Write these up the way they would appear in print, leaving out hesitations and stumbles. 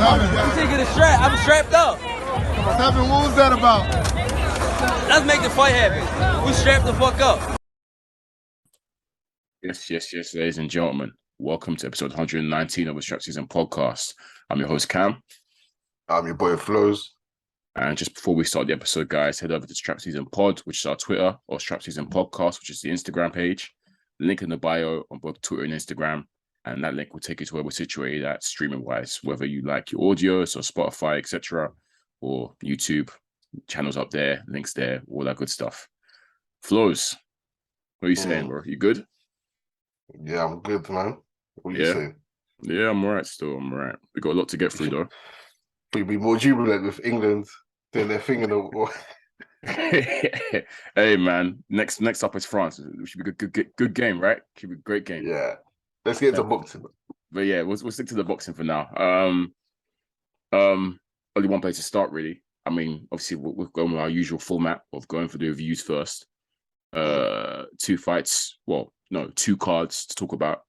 I'm taking the strap. I'm strapped up. What's happening? What was that about? Let's make the fight happen. We strapped the fuck up. Yes, ladies and gentlemen. Welcome to episode 119 of the SZN Podcast. I'm your host, Kam. I'm your boy, Flowz. And just before we start the episode, guys, head over to Strap Season Pod, which is our Twitter, or Strap Season Podcast, which is the Instagram page. Link in the bio on both Twitter and Instagram. And that link will take you to where we're situated at streaming-wise, whether you like your audios or Spotify, etc., or YouTube, channels up there, links there, all that good stuff. Flowz, what are you saying, bro? You good? Yeah, I'm good, man. What are you saying? Yeah, I'm all right still. I'm all right. We got a lot to get through, though. We'd be more jubilant with England doing their thing in the... Hey, man. Next up is France. It should be a good game, right? Should be a great game. Yeah. Let's get to boxing. But yeah, we'll stick to the boxing for now. Only one place to start, really. I mean, obviously, we're going with our usual format of going for the reviews first. Two fights. Well, no, two cards to talk about.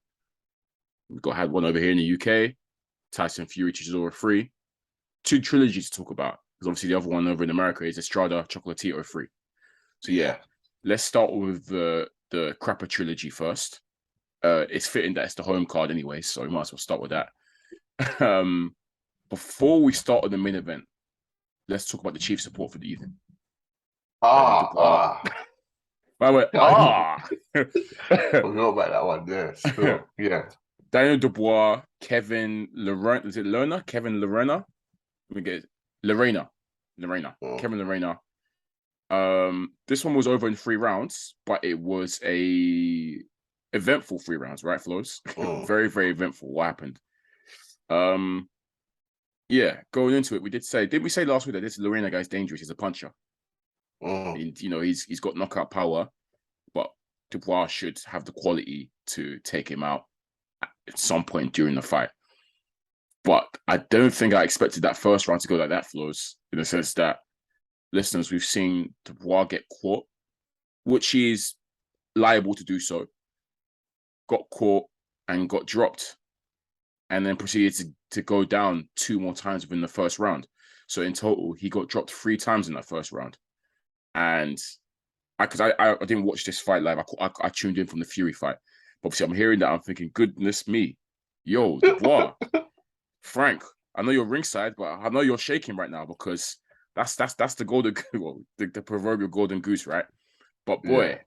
We've had one over here in the UK, Tyson Fury, Chisora III. Two trilogies to talk about, because obviously the other one over in America is Estrada Chocolatito III. So yeah, let's start with the Crapper trilogy first. It's fitting that it's the home card anyway, so we might as well start with that. Before we start on the main event, let's talk about the chief support for the evening. I forgot about that one there. Still, yeah. Daniel Dubois, Kevin Lerena. Is it Lerena? Kevin Lerena? Let me get it. Lerena. Kevin Lerena. This one was over in 3 rounds, but it was a eventful 3 rounds, right, Flowz? Very, very eventful. What happened? Yeah, going into it, didn't we say last week that this Lerena guy's dangerous? He's a puncher. And, he's got knockout power, but Dubois should have the quality to take him out at some point during the fight. But I don't think I expected that first round to go like that, Flowz, in the sense that, listeners, we've seen Dubois get caught, which he is liable to do so. Got caught and got dropped, and then proceeded to go down 2 more times within the first round. So in total, he got dropped 3 times in that first round. And because I didn't watch this fight live, I tuned in from the Fury fight. But obviously, I'm hearing that, I'm thinking, goodness me, yo, Dubois, Frank, I know you're ringside, but I know you're shaking right now because that's the golden, the proverbial golden goose, right? But boy,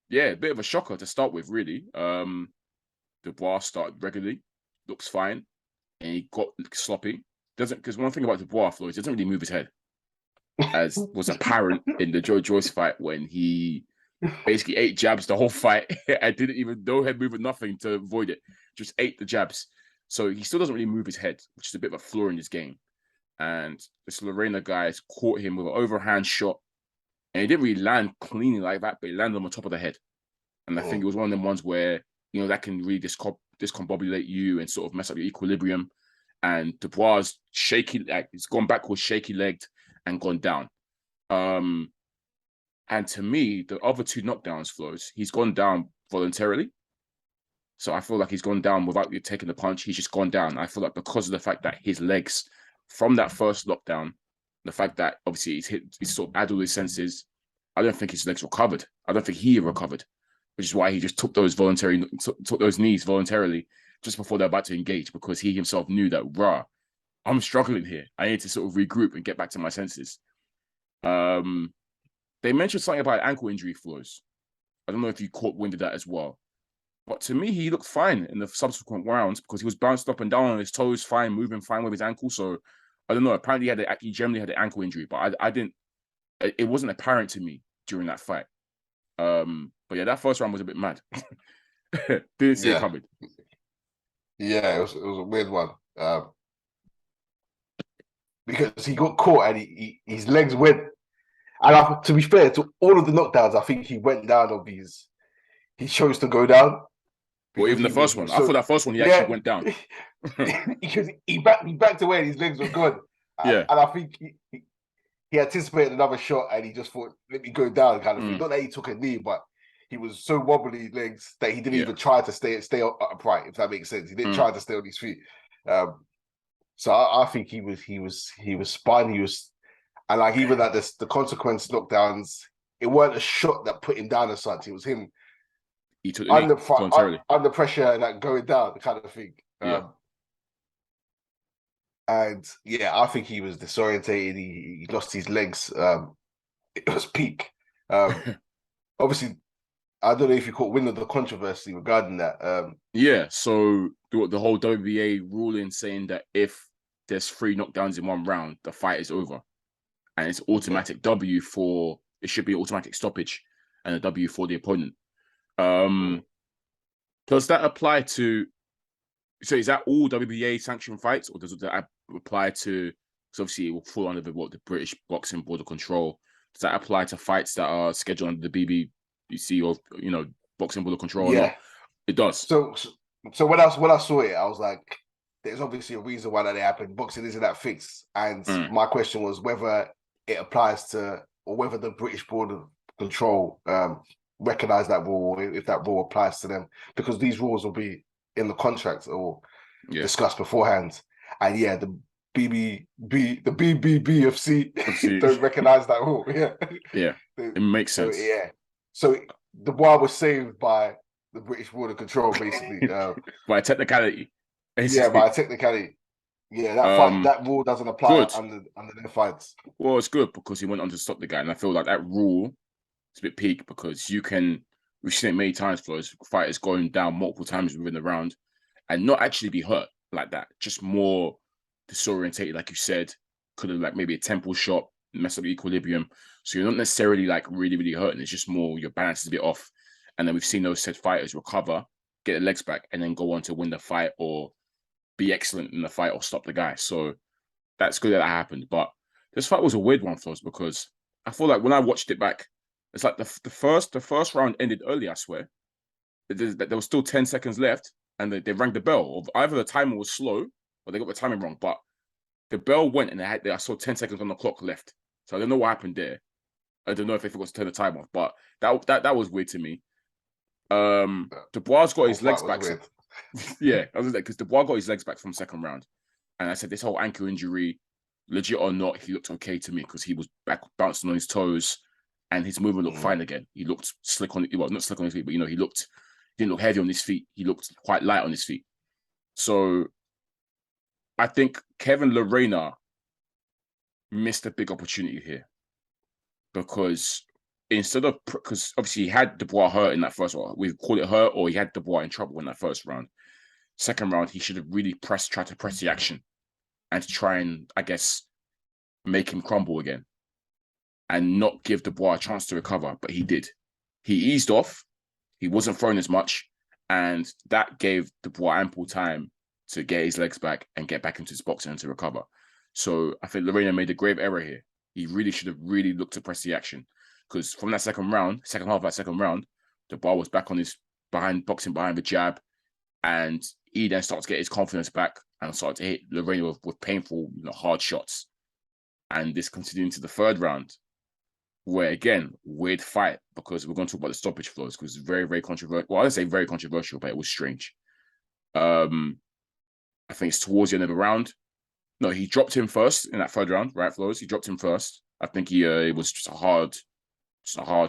yeah, a bit of a shocker to start with, really. Dubois started regularly, looks fine, and he got sloppy. Because one thing about Dubois, Flowz, he doesn't really move his head, as was apparent in the Joe Joyce fight when he basically 8 jabs the whole fight and didn't even no head movement, nothing to avoid it, just 8 the jabs. So he still doesn't really move his head, which is a bit of a flaw in his game. And this Lerena guy has caught him with an overhand shot, and he didn't really land cleanly like that, but he landed on the top of the head. And I think it was one of them ones where, that can really discombobulate you and sort of mess up your equilibrium. And Dubois shaky, like he's gone backwards, shaky-legged, and gone down. And to me, the other 2 knockdowns, Flowz, he's gone down voluntarily. So I feel like he's gone down without you taking the punch. He's just gone down. I feel like because of the fact that his legs, from that first knockdown, the fact that obviously he's sort of addled his senses, I don't think his legs recovered. I don't think he recovered, which is why he just took those knees voluntarily just before they're about to engage, because he himself knew that, I'm struggling here. I need to sort of regroup and get back to my senses. They mentioned something about ankle injury, Flowz. I don't know if you caught wind of that as well. But to me, he looked fine in the subsequent rounds because he was bounced up and down on his toes, fine, moving fine with his ankle. So I don't know. Apparently, he generally had an ankle injury, but I didn't. It wasn't apparent to me during that fight. But yeah, that first round was a bit mad. Didn't see it coming. Yeah, it was a weird one. Because he got caught and his legs went. And to be fair, to all of the knockdowns, I think he went down on these. He chose to go down. Well, even the first one. I thought that first one, he actually went down. Because he backed away and his legs were gone. And I think he anticipated another shot and he just thought, let me go down kind of thing. Not that he took a knee, but he was so wobbly legs that he didn't even try to stay upright, if that makes sense. He didn't try to stay on his feet. So I think he was spun. And like even at the consequence knockdowns, it weren't a shot that put him down as such. It was him He took the knee voluntarily. Under pressure and like going down, kind of thing. And yeah, I think he was disorientated. He lost his legs. It was peak. Obviously, I don't know if you caught wind of the controversy regarding that. So the whole WBA ruling saying that if there's 3 knockdowns in one round, the fight is over. And it's automatic W for, it should be automatic stoppage and a W for the opponent. Does that apply to, so is that all WBA sanctioned fights, or does that apply to, because obviously it will fall under the British Boxing Board of Control. Does that apply to fights that are scheduled under the BBC or, Boxing Board of Control or not? It does. So when I saw it, I was like, there's obviously a reason why that happened. Boxing isn't that fixed. And my question was whether it applies to, or whether the British Board of Control recognize that rule, or if that rule applies to them, because these rules will be in the contract or discussed beforehand. And the BBBFC don't recognize that rule. It makes sense. So Dubois was saved by the British Board of Control, basically. By a technicality. By a technicality. That rule doesn't apply under their fights. Well, it's good because he went on to stop the guy, and I feel like that rule is a bit peak because we've seen it many times, Flowz, fighters going down multiple times within the round and not actually be hurt like that, just more disorientated, like you said, could have like maybe a temple shot, mess up the equilibrium. So you're not necessarily like really, really hurting. It's just more your balance is a bit off. And then we've seen those said fighters recover, get their legs back, and then go on to win the fight or be excellent in the fight or stop the guy. So that's good that happened. But this fight was a weird one for us because I feel like when I watched it back, it's like the first round ended early, I swear. There was still 10 seconds left and they rang the bell. Either the timer was slow or they got the timing wrong. But the bell went and I saw 10 seconds on the clock left. So I don't know what happened there. I don't know if they forgot to turn the time off, but that was weird to me. Dubois got his legs back. I was like, because Dubois got his legs back from second round. And I said, this whole ankle injury, legit or not, he looked okay to me because he was back bouncing on his toes and his movement looked fine again. He looked slick on, well, not slick on his feet, but he didn't look heavy on his feet. He looked quite light on his feet. So I think Kevin Lerena missed a big opportunity here because because obviously he had Dubois hurt in that first round. We call it hurt, or he had Dubois in trouble in that first round. Second round, he should have really tried to press the action and to try and, I guess, make him crumble again and not give Dubois a chance to recover. But he did. He eased off. He wasn't throwing as much. And that gave Dubois ample time to get his legs back and get back into his boxing and to recover. So I think Lerena made a grave error here. He really should have really looked to press the action. Because from that second half of that second round, Dubois was back on his boxing behind the jab. And he then started to get his confidence back and started to hit Lerena with painful, hard shots. And this continued into the third round, where again, weird fight, because we're going to talk about the stoppage flows, because it's very, very controversial. Well, I don't say very controversial, but it was strange. I think it's towards the end of the round. No, he dropped him first in that third round, right, Flowz? He dropped him first. I think it was just a hard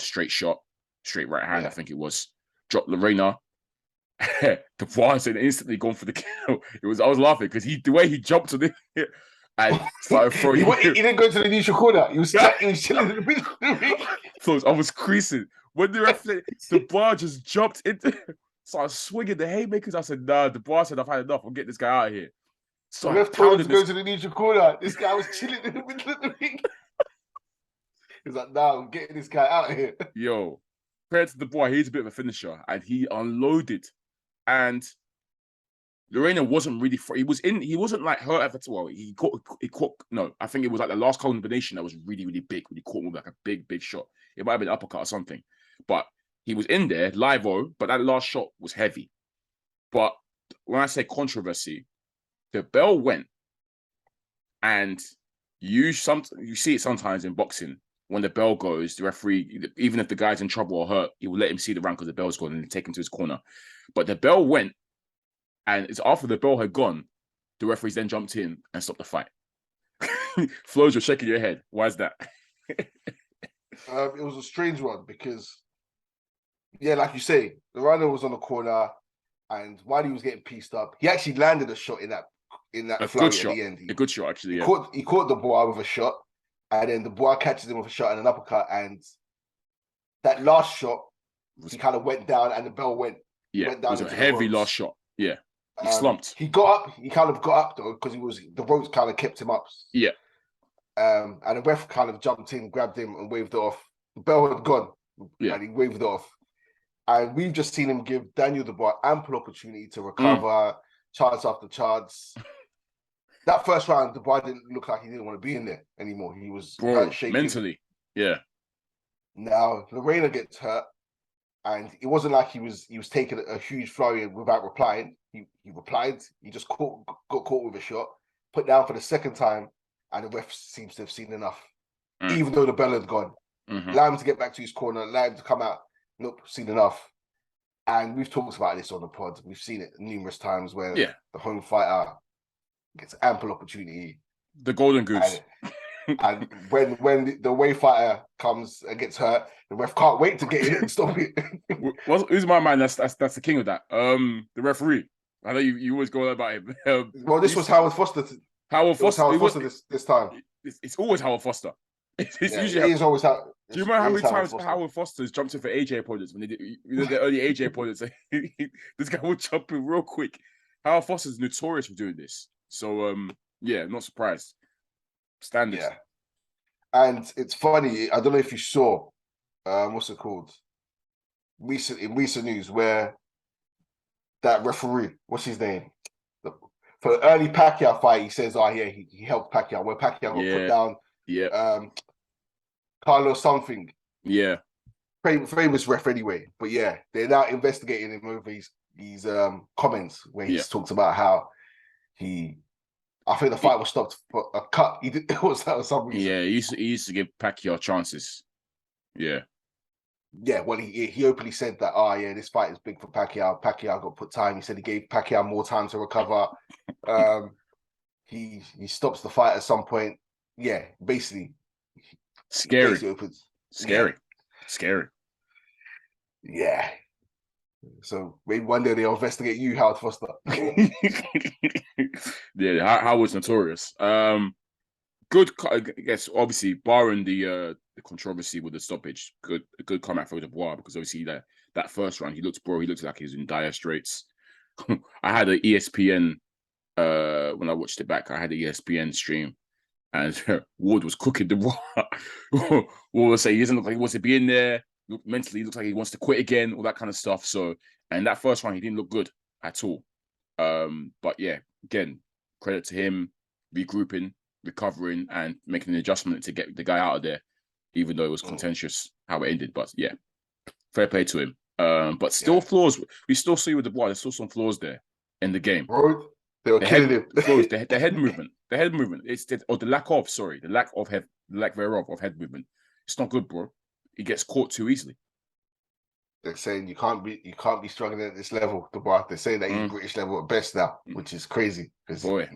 straight shot, straight right hand, I think it was. Dropped Lerena. Dubois had instantly gone for the kill. I was laughing because the way he jumped on it and started throwing. He didn't go to the neutral corner. He was chilling in the middle. I was creasing when the referee Dubois just jumped into, started swinging the haymakers. I said, "Nah." Dubois said, "I've had enough. I'm getting this guy out of here." So the ref told him to go to the neutral corner. This guy was chilling in the middle of the ring. He's like, "Nah, I'm getting this guy out of here." Yo, compared to Dubois, he's a bit of a finisher, and he unloaded. And Lerena wasn't really. He wasn't like hurt at all. He caught. No, I think it was like the last combination that was really, really big. When he caught him with like a big, big shot. It might have been an uppercut or something. But he was in there live-o. But that last shot was heavy. But when I say controversy, the bell went, and you see it sometimes in boxing. When the bell goes, the referee, even if the guy's in trouble or hurt, he will let him see the round because the bell's gone and take him to his corner. But the bell went, and it's after the bell had gone The referees then jumped in and stopped the fight. Flowz, you're shaking your head. Why is that? It was a strange one because, yeah, like you say, Lerena was on the corner, and while he was getting pieced up, he actually landed a shot in that flurry at the end. A good shot, actually. He caught Dubois with a shot, and then Dubois catches him with a shot and an uppercut, and that last shot, he kind of went down, and the bell went. Yeah, went down it was a heavy last shot. Yeah, he slumped. He got up. He kind of got up though because the ropes kind of kept him up. Yeah. And the ref kind of jumped in, grabbed him, and waved it off. The bell had gone, and he waved it off. And we've just seen him give Daniel Dubois ample opportunity to recover, chance after chance. That first round, Dubois didn't look like he didn't want to be in there anymore. He was shaking. Mentally. Yeah. Now, Lerena gets hurt, and it wasn't like he was taking a huge flurry without replying. He replied. He just got caught with a shot, put down for the second time, and the ref seems to have seen enough, even though the bell had gone. Allow him to get back to his corner, allow him to come out. Nope, seen enough. And we've talked about this on the pod. We've seen it numerous times where the home fighter gets ample opportunity. The golden goose. And when the away fighter comes and gets hurt, the ref can't wait to get in and stop it. Who's my man? That's the king of that. The referee. I know you always go on about him. Well, this was Howard Foster. Howard Foster this time. It's always Howard Foster. It's usually. It is always Howard. Do you remember how many times Howard Foster's jumped in for AJ opponents when they did the early AJ opponents? This guy would jump in real quick. Howard Foster's notorious for doing this. So not surprised. Standard. Yeah. And it's funny, I don't know if you saw what's it called? In recent news where that referee, what's his name? For the early Pacquiao fight, he says, he helped Pacquiao, where Pacquiao got put down. Yeah. Carlos something. Yeah. Famous ref anyway. But yeah, they're now investigating him over his comments where he talks about how I think the fight was stopped for a cut. It was for some reason. Yeah, he used to give Pacquiao chances. Yeah. Yeah, well, he openly said that, this fight is big for Pacquiao. Pacquiao got put time. He said he gave Pacquiao more time to recover. He stops the fight at some point. Yeah, basically. Scary. Scary. Yeah. So maybe one day they'll investigate you, Howard Foster. Yeah, Howard's notorious. Good, I guess. Obviously, barring the controversy with the stoppage, a good comeback for Dubois, because obviously that first round he looked like he was in dire straits. I had an ESPN when I watched it back. I had an ESPN stream, and Ward was cooking Dubois. Ward was saying he doesn't look like he wants to be in there. Mentally, he looks like he wants to quit again, all that kind of stuff. So, and that first round, he didn't look good at all. But yeah, again, credit to him, regrouping, recovering, and making an adjustment to get the guy out of there, even though it was contentious how it ended. But yeah, fair play to him. But still flaws. We still see with Dubois, there's still some flaws there in the game. Bro, they were killing him. The head movement. The lack thereof of head movement. It's not good, bro. He gets caught too easily. They're saying you can't be struggling at this level, Dubois. They're saying that he's British level at best now, which is crazy. Boy.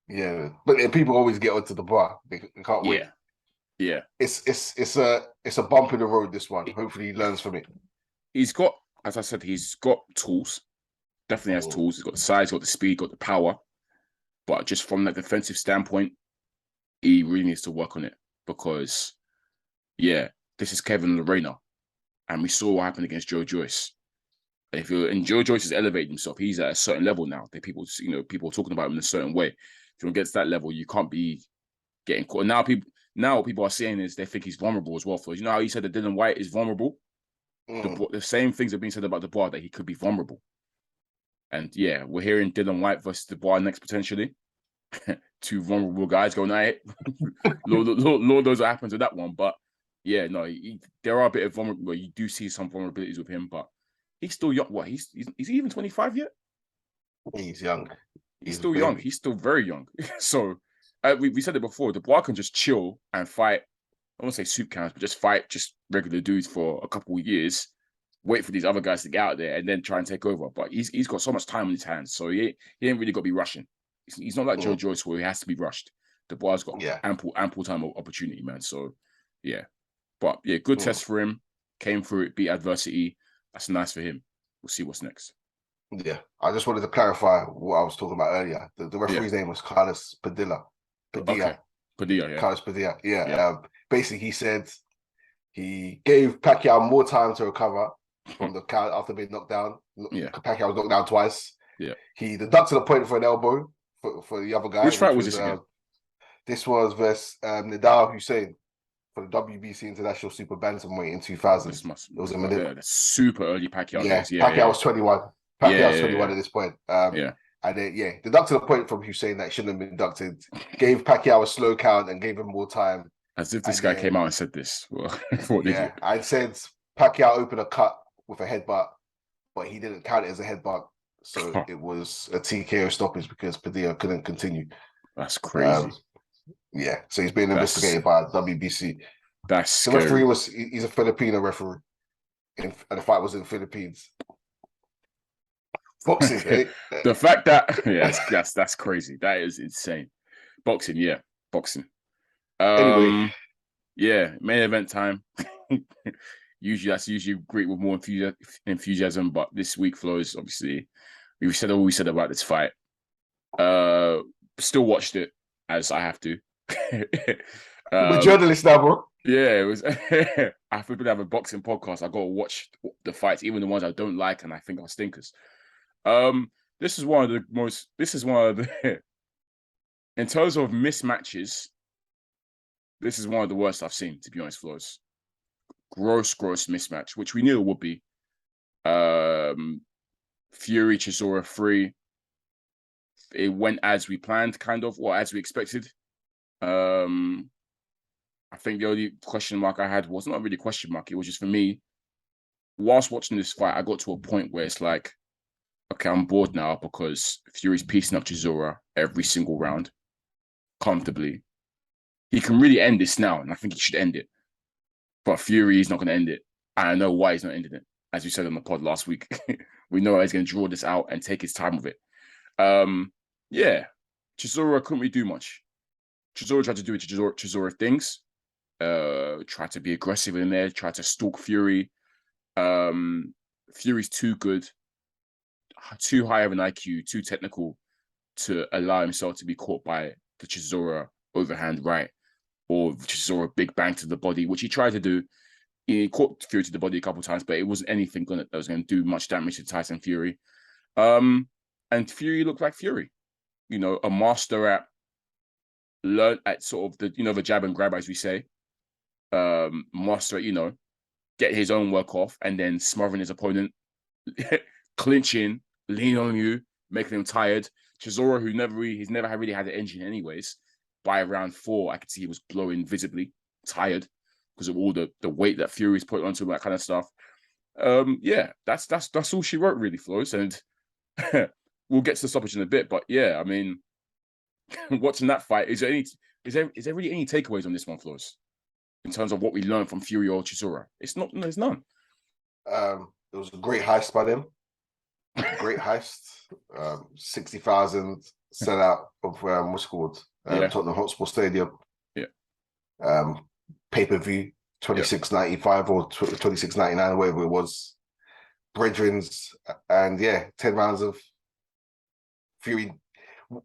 Yeah, but people always get onto Dubois. They can't wait. Yeah. It's a bump in the road. This one. Hopefully, he learns from it. He's got, as I said, he's got tools. Definitely has tools. He's got the size, got the speed, got the power. But just from that defensive standpoint, he really needs to work on it because. Yeah, this is Kevin Lerena, and we saw what happened against Joe Joyce. And Joe Joyce has elevated himself. He's at a certain level now. People are talking about him in a certain way. If you get to that level, you can't be getting caught. Now people are saying is they think he's vulnerable as well. For how you said that Dylan White is vulnerable. The same things are being said about Dubois that he could be vulnerable. And yeah, we're hearing Dylan White versus Dubois next potentially. Two vulnerable guys going at it. Lord knows what happens with that one, but. Yeah, no, there are a bit of vulnerability. You do see some vulnerabilities with him, but he's still young. What? Is he even 25 yet? He's young. He's still young. He's still very young. So we said it before. Dubois can just chill and fight. I won't say soup cans, but just fight just regular dudes for a couple of years, wait for these other guys to get out there and then try and take over. But he's got so much time on his hands, so he ain't really got to be rushing. He's not like Joe Joyce where he has to be rushed. Dubois got ample time of opportunity, man. So yeah, but yeah, good test for him. Came through it, beat adversity. That's nice for him. We'll see what's next. Yeah, I just wanted to clarify what I was talking about earlier. The referee's name was Carlos Padilla. Okay. Padilla, yeah. Carlos Padilla, yeah. Basically, he said he gave Pacquiao more time to recover from the count after being knocked down. Yeah. Pacquiao was knocked down twice. Yeah. He deducted a point for an elbow for the other guy. Which fight was this again? This was versus Nidal Hussein for the WBC International Super Bantamweight in 2000. This must it was a minute. Super early Pacquiao. Yeah, Pacquiao was 21. Pacquiao was 21 at this point. And then, deducted a point from Hussein that shouldn't have been deducted. Gave Pacquiao a slow count and gave him more time. As if this guy came out and said this. I said Pacquiao opened a cut with a headbutt, but he didn't count it as a headbutt. So it was a TKO stoppage because Padilla couldn't continue. That's crazy. So he's being investigated by WBC. That's scary. The referee he's a Filipino referee, and the fight was in the Philippines. Boxing, eh? The fact that that's crazy. That is insane. Boxing. Anyway, main event time. Usually great with more enthusiasm, but this week, Flowz, obviously, we've said all we said about this fight. Still watched it as I have to. We're journalists now, bro. Yeah, it was. I have to have a boxing podcast. I got to watch the fights, even the ones I don't like and I think are stinkers. This is one of the in terms of mismatches, this is one of the worst I've seen, to be honest, Flowz. Gross mismatch, which we knew it would be. Fury, Chisora III. It went as we planned, kind of, or as we expected. I think the only question mark I had was not really a question mark. It was just for me, whilst watching this fight, I got to a point where it's like, okay, I'm bored now because Fury's piecing up Chisora every single round comfortably. He can really end this now, and I think he should end it. But Fury is not going to end it. And I know why he's not ending it. As we said on the pod last week, we know he's going to draw this out and take his time with it. Chisora couldn't really do much. Chisora tried to do Chisora things. Tried to be aggressive in there, tried to stalk Fury. Fury's too good, too high of an IQ, too technical to allow himself to be caught by the Chisora overhand right or Chisora big bang to the body, which he tried to do. He caught Fury to the body a couple of times, but it wasn't anything that was going to do much damage to Tyson Fury. And Fury looked like Fury, a master at learn at sort of the jab and grab, as we say. Master at, get his own work off and then smothering his opponent, clinching, lean on you, making him tired. Chisora, he's never really had an engine anyways. By round 4, I could see he was blowing visibly, tired because of all the weight that Fury's put onto him, that kind of stuff. That's all she wrote, really, Flowz. And we'll get to the stoppage in a bit, but yeah, I mean, watching that fight, is there really any takeaways on this one, Flowz, in terms of what we learned from Fury or Chisora? There's none. It was a great heist by them. Great heist. 60,000 sellout of what's called Tottenham Hotspur Stadium. Yeah. Pay-per-view, $26.95 or $26.99, whatever it was. Brethren's, and 10 rounds of Fury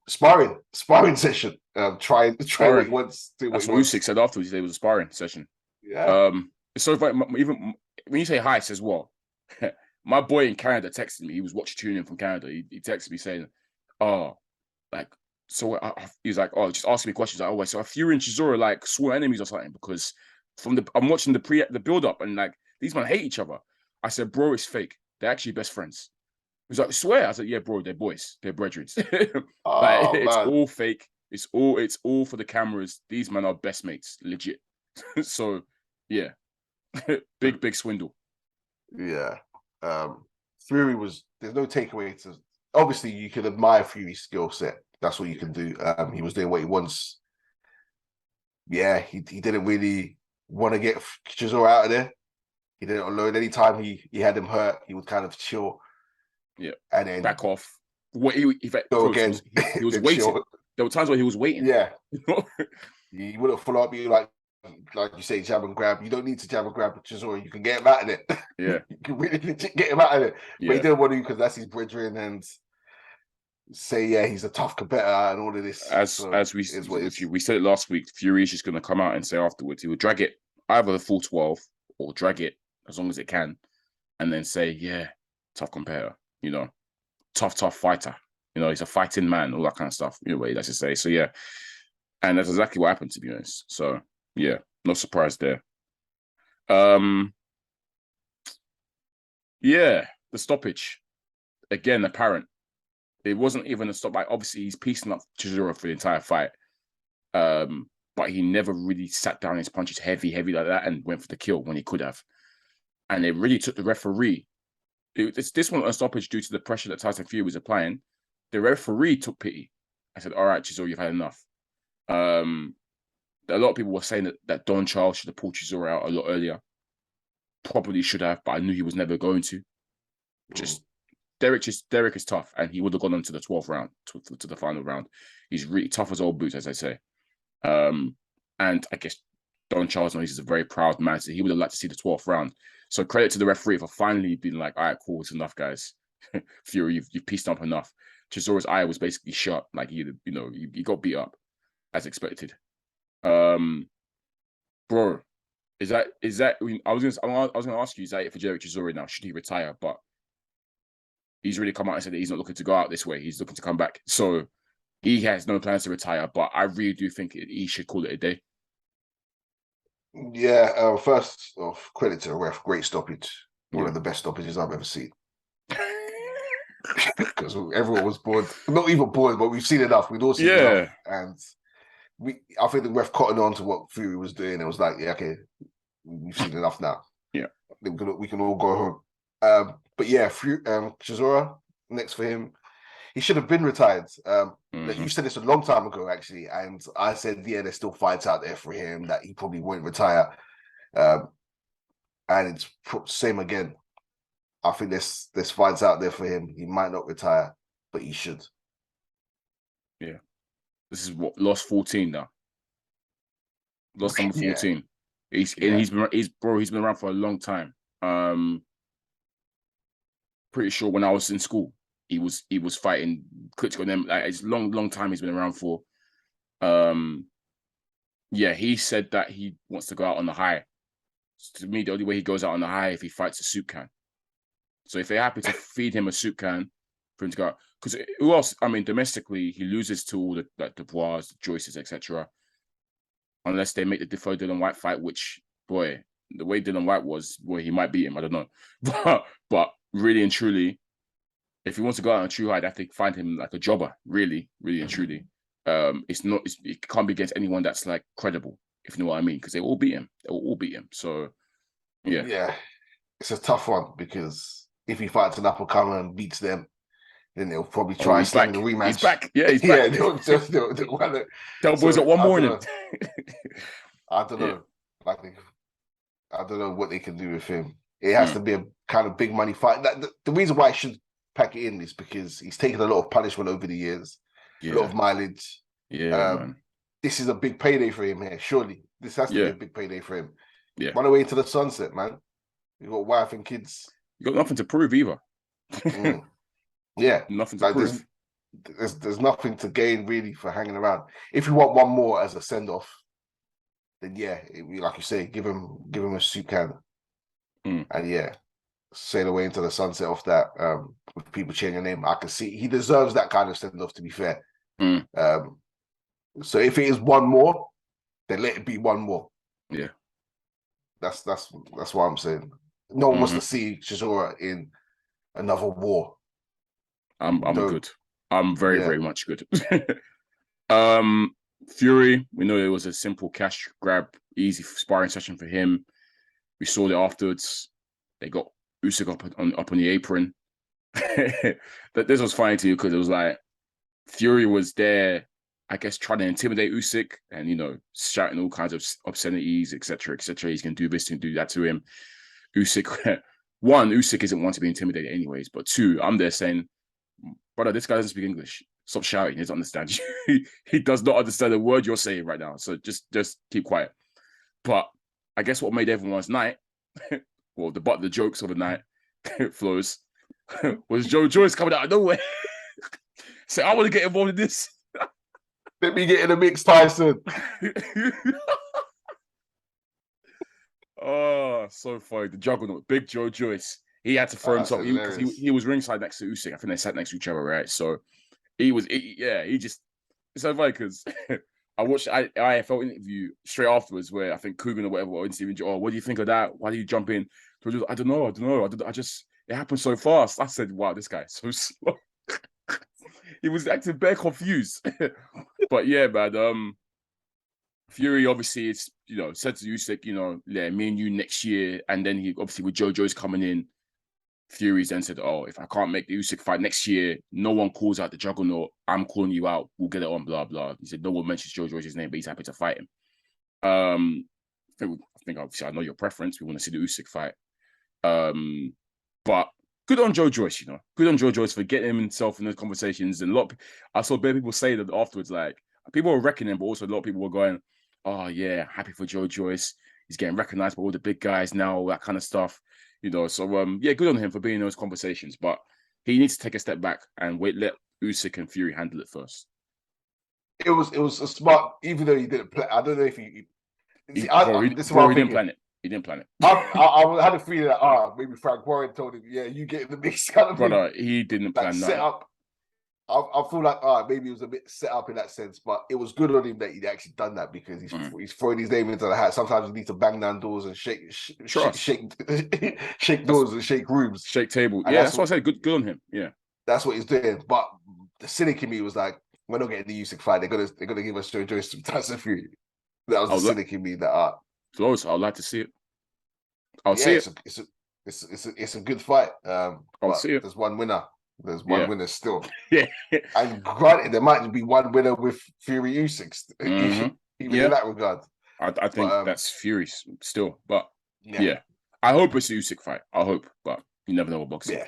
sparring session. Try what he wants. That's what Usyk said afterwards. It was a sparring session. Yeah. It's so funny. Even when you say heist as well, my boy in Canada texted me. He was tuning in from Canada. He texted me saying, he's like, just asking me questions. Like, so are Fury and Chisora like sworn enemies or something? Because I'm watching the build up and like these men hate each other. I said, bro, it's fake. They're actually best friends. He was like, swear. I said, yeah, bro, they're boys. They're brethren. It's all fake. It's all for the cameras. These men are best mates, legit. So, yeah, big swindle. Yeah. Fury there's no takeaway to. Obviously, you can admire Fury's skill set. That's what you can do. He was doing what he wants. Yeah, he didn't really want to get Chisora out of there. He didn't unload. Anytime he had him hurt, he would kind of chill. Yeah. And then back off. What he go again. He was waiting. Chill. There were times where he was waiting. Yeah. He wouldn't follow up you like you say, jab and grab. You don't need to jab and grab Chisora. You can get him out of it. Yeah. You can really legit get him out of it. Yeah. But he didn't want to because that's his brethren and say, he's a tough competitor and all of this. As we said it last week, Fury is just going to come out and say afterwards, he will drag it either the full 12 or drag it as long as it can and then say, yeah, tough competitor, tough fighter. He's a fighting man, all that kind of stuff. What he likes to say. So, yeah. And that's exactly what happened, to be honest. So, yeah, no surprise there. Yeah, the stoppage. Again, apparent. It wasn't even a stop. Like, obviously, he's piecing up Chisora for the entire fight. But he never really sat down his punches heavy like that and went for the kill when he could have. And it really took the referee. This one a stoppage due to the pressure that Tyson Fury was applying. The referee took pity. I said, all right, Chisora, you've had enough. A lot of people were saying that Don Charles should have pulled Chisora out a lot earlier. Probably should have, but I knew he was never going to. Derek is tough, and he would have gone on to the 12th round, to the final round. He's really tough as old boots, as I say. And I guess Don Charles, he's a very proud man, so he would have liked to see the 12th round. So credit to the referee for finally being like, all right, cool, it's enough, guys. Fury, you've pieced up enough. Chisora's eye was basically shut, like he got beat up as expected. Bro, is that? I was gonna ask you, is that it for Derek Chisora now? Should he retire? But he's really come out and said that he's not looking to go out this way. He's looking to come back. So he has no plans to retire. But I really do think he should call it a day. Yeah. First off, credit to the ref. Great stoppage. One of the best stoppages I've ever seen. Because everyone was bored. Not even bored, but we've seen enough. We'd all seen enough. And I think the ref cottoned on to what Fury was doing. It was like, yeah, okay, we've seen enough now. Yeah. We can all go home. But yeah, Chisora, next for him. He should have been retired. You said this a long time ago, actually. And I said, yeah, there's still fights out there for him that he probably won't retire. And it's same again. I think there's fights out there for him. He might not retire, but he should. Yeah. This is what, lost 14 now. Lost number 14. Yeah. He's been around for a long time. Pretty sure when I was in school, he was fighting Klitschko and them. Like, it's long time he's been around for. Yeah, he said that he wants to go out on the high. To me, the only way he goes out on the high if he fights a soup can. So if they're happy to feed him a soup can for him to go out, because who else? I mean, domestically, he loses to all the Dubois, the Joyces, etc. Unless they make the Defoe Dylan White fight, which, boy, the way Dylan White was, boy, he might beat him. I don't know, but really and truly, if he wants to go out on a true high, they have to find him like a jobber. Really and truly, it can't be against anyone that's like credible, if you know what I mean, because they will beat him. They will all beat him. So, yeah, it's a tough one because if he fights an up and comer and beats them, then they'll probably try and slang the rematch. He's back. Yeah, he's back. They'll want to tell boys at one morning. I don't know. I don't know what they can do with him. It has to be a kind of big money fight. The reason why I should pack it in is because he's taken a lot of punishment over the years, a lot of mileage. Yeah, this is a big payday for him here. Surely this has to be a big payday for him. Yeah, run away into the sunset, man. You got wife and kids. You got nothing to prove either. Yeah, nothing to prove. There's nothing to gain really for hanging around. If you want one more as a send off, then like you say, give him a soup can, and sail away into the sunset off that. With people cheering your name, I can see he deserves that kind of send off. To be fair, so if it is one more, then let it be one more. Yeah, that's what I'm saying. No one wants to see Chisora in another war. I'm good. I'm very much good. Fury, we know it was a simple cash grab, easy sparring session for him. We saw it afterwards. They got Usyk up on the apron. But this was funny to you because it was like Fury was there, I guess, trying to intimidate Usyk and shouting all kinds of obscenities, etc. He's gonna do this and do that to him. Usyk, one, Usyk isn't one to be intimidated anyways, but two, I'm there saying, brother, this guy doesn't speak English. Stop shouting. He doesn't understand you. He does not understand the word you're saying right now. So just keep quiet. But I guess what made everyone's night, well, the jokes of the night, Flowz, was Joe Joyce coming out of nowhere. Say, I want to get involved in this. Let me get in the mix, Tyson. Oh, so funny. The juggernaut, Big Joe Joyce. He had to throw himself because he was ringside next to Usyk. I think they sat next to each other, right? So he just, it's so funny because I watched an IFL interview straight afterwards where I think Coogan or whatever, what do you think of that? Why do you jump in? So I don't know. It happened so fast. I said, wow, this guy is so slow. He was acting very confused. But yeah, man, Fury obviously it's said to Usyk, me and you next year, and then he obviously with Joe Joyce coming in, Fury's then said, oh, if I can't make the Usyk fight next year, no one calls out the juggernaut. I'm calling you out. We'll get it on, blah, blah. He said no one mentions Joe Joyce's name, but he's happy to fight him. I think obviously I know your preference. We want to see the Usyk fight. But good on Joe Joyce, Good on Joe Joyce for getting himself in those conversations. And I saw people say that afterwards, like, people were reckoning, but also a lot of people were going, oh, yeah, happy for Joe Joyce. He's getting recognized by all the big guys now, all that kind of stuff. So yeah, good on him for being in those conversations. But he needs to take a step back and let Usyk and Fury handle it first. It was a smart, even though he didn't play. I don't know if he didn't plan it. He didn't plan it. I had a feeling that maybe Frank Warren told him, yeah, you get in the mix kind of brother. He didn't plan set that. Up. I feel like maybe it was a bit set up in that sense, but it was good on him that he'd actually done that because he's throwing his name into the hat. Sometimes you need to bang down doors and shake doors and shake rooms, shake tables. Yeah, that's what I said. Good on him. Yeah, that's what he's doing. But the cynic in me was like, we're not getting the Usyk fight. They're gonna give us Joe Joyce some Tyson Fury. That was the cynic in me that Flowz, I'd like to see it. I'll see it. It's a good fight. I'll see it. There's one winner. There's one winner still. Yeah. And granted, there might be one winner with Fury Usyk, even in that regard. I think that's Fury still. But yeah. I hope it's a Usyk fight. I hope. But you never know what boxing. Yeah.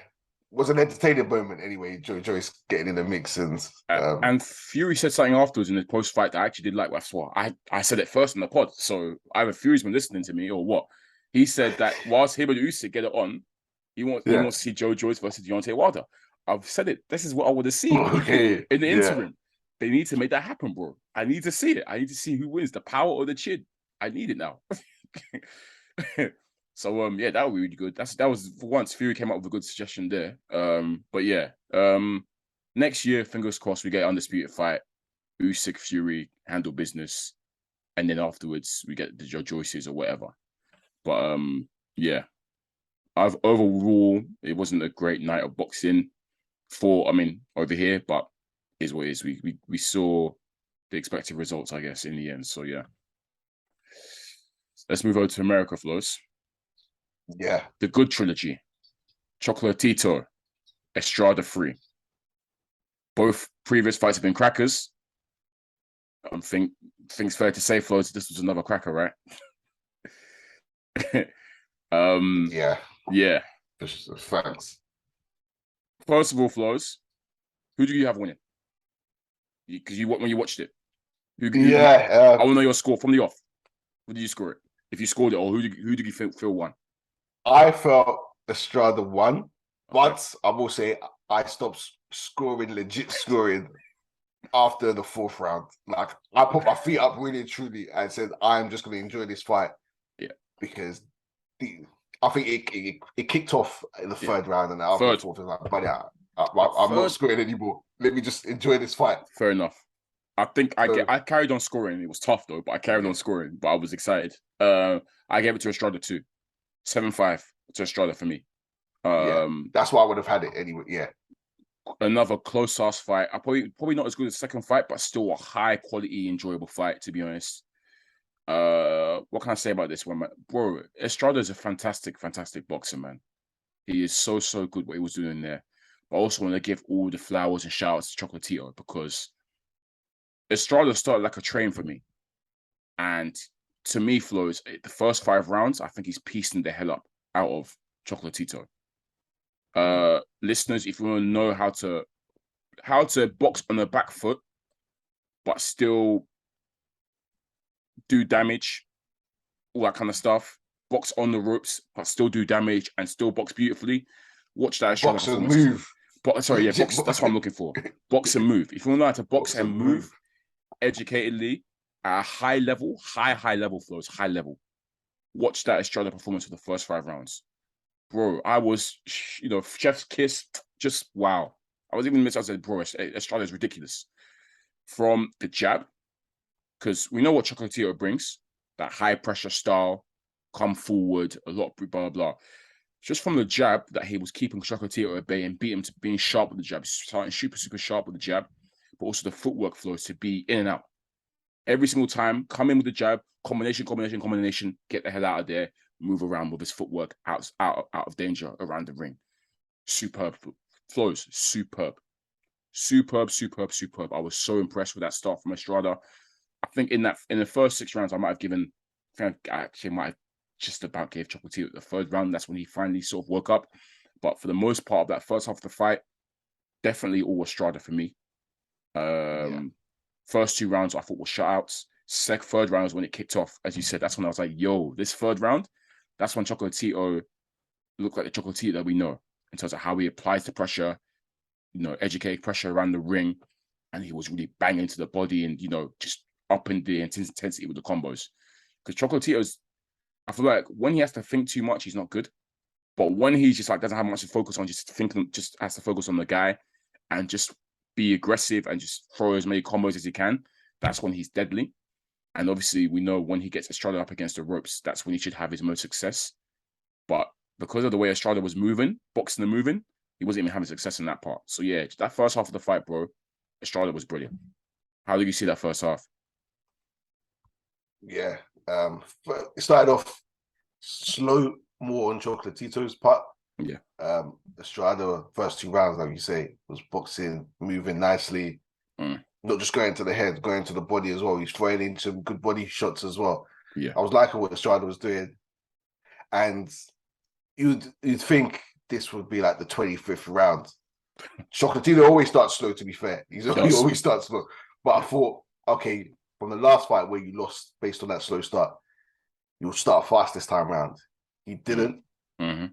It was an entertaining moment anyway. Joe Joyce getting in the mix. And Fury said something afterwards in the post-fight that I actually did like. I said it first in the pod. So either Fury's been listening to me or what. He said that whilst him and Usyk get it on, he wants to see Joe Joyce versus Deontay Wilder. I've said it. This is what I want to see in the interim. They need to make that happen, bro. I need to see it. I need to see who wins, the power or the chin. I need it now. So that would be really good. That was for once Fury came up with a good suggestion there. But yeah, next year, fingers crossed, we get an undisputed fight. Usyk, Fury handle business, and then afterwards we get the Joe Joyces or whatever. But yeah, overall it wasn't a great night of boxing. Over here, but is what it is. We saw the expected results, I guess, in the end. So yeah. Let's move over to America, Flowz. Yeah. The good trilogy. Chocolatito, Estrada III. Both previous fights have been crackers. I think it's fair to say, Flowz, this was another cracker, right? Yeah. Yeah. Facts. First of all, Flowz, who do you have winning? Because when you watched it, I want to know your score from the off. What did you score it? If you scored it, or who did you feel won? I felt Estrada won, but I will say I stopped legit scoring after the fourth round. Like I put my feet up really and truly and said, I'm just going to enjoy this fight. Yeah, because I think it kicked off in the third round, and after the fourth, I was like, buddy, I'm not scoring anymore. Let me just enjoy this fight. Fair enough. I think I carried on scoring. It was tough though, but I carried on scoring. But I was excited. I gave it to Estrada too. 7-5 to Estrada for me. That's why I would have had it anyway. Yeah. Another close-ass fight. I probably not as good as the second fight, but still a high-quality, enjoyable fight, to be honest. What can I say about this one, man? Bro, Estrada is a fantastic, fantastic boxer, man. He is so good what he was doing there. But I also want to give all the flowers and shout-outs to Chocolatito because Estrada started like a train for me. And to me, Flowz, the first 5 rounds, I think he's piecing the hell up. out of Chocolatito. Listeners, if you want to know how to box on the back foot, but still do damage, all that kind of stuff, box on the ropes, but still do damage and still box beautifully, watch that Estrada performance. Move. Box. That's what I'm looking for. Box and move. If you want to know how to box and move educatedly at a high level, high level flows, high level, watch that Estrada performance for the first 5 rounds. Bro, I was, chef's kiss, just wow. I was even I said, bro, Estrada is ridiculous. From the jab, because we know what Chocolatito brings, that high pressure style, come forward, a lot, blah, blah, blah. Just from the jab that he was keeping Chocolatito at bay and beat him to being sharp with the jab, starting super sharp with the jab, but also the footwork flows to be in and out. Every single time, come in with the jab, combination, get the hell out of there, move around with his footwork out of danger around the ring. Superb flows, superb. I was so impressed with that start from Estrada. I think in the first 6 rounds, I might have just about gave Chocolatito the 3rd round. That's when he finally sort of woke up. But for the most part of that first half of the fight, definitely all Estrada for me. First 2 rounds I thought were shutouts. 3rd round was when it kicked off. As you said, that's when I was like, yo, this 3rd round, that's when Chocolatito looked like the Chocolatito that we know in terms of how he applies the pressure, educated pressure around the ring. And he was really banging to the body and, just upping the intensity with the combos. Because Chocolatito's, I feel like when he has to think too much, he's not good. But when he's just like doesn't have much to focus on, just has to focus on the guy and just be aggressive and just throw as many combos as he can, that's when he's deadly. And obviously, we know when he gets Estrada up against the ropes, that's when he should have his most success. But because of the way Estrada was moving, boxing and moving, he wasn't even having success in that part. So yeah, that first half of the fight, bro, Estrada was brilliant. How did you see that first half? Yeah. It started off slow, more on Chocolatito's part. Yeah. Estrada, first 2 rounds, like you say, was boxing, moving nicely. Not just going to the head, going to the body as well. He's throwing in some good body shots as well. Yeah. I was liking what Estrada was doing. And you'd think this would be like the 25th round. Chocolatito always starts slow, to be fair. He always starts slow. But I thought, okay, from the last fight where you lost based on that slow start, you'll start fast this time round. He didn't. Mm-hmm.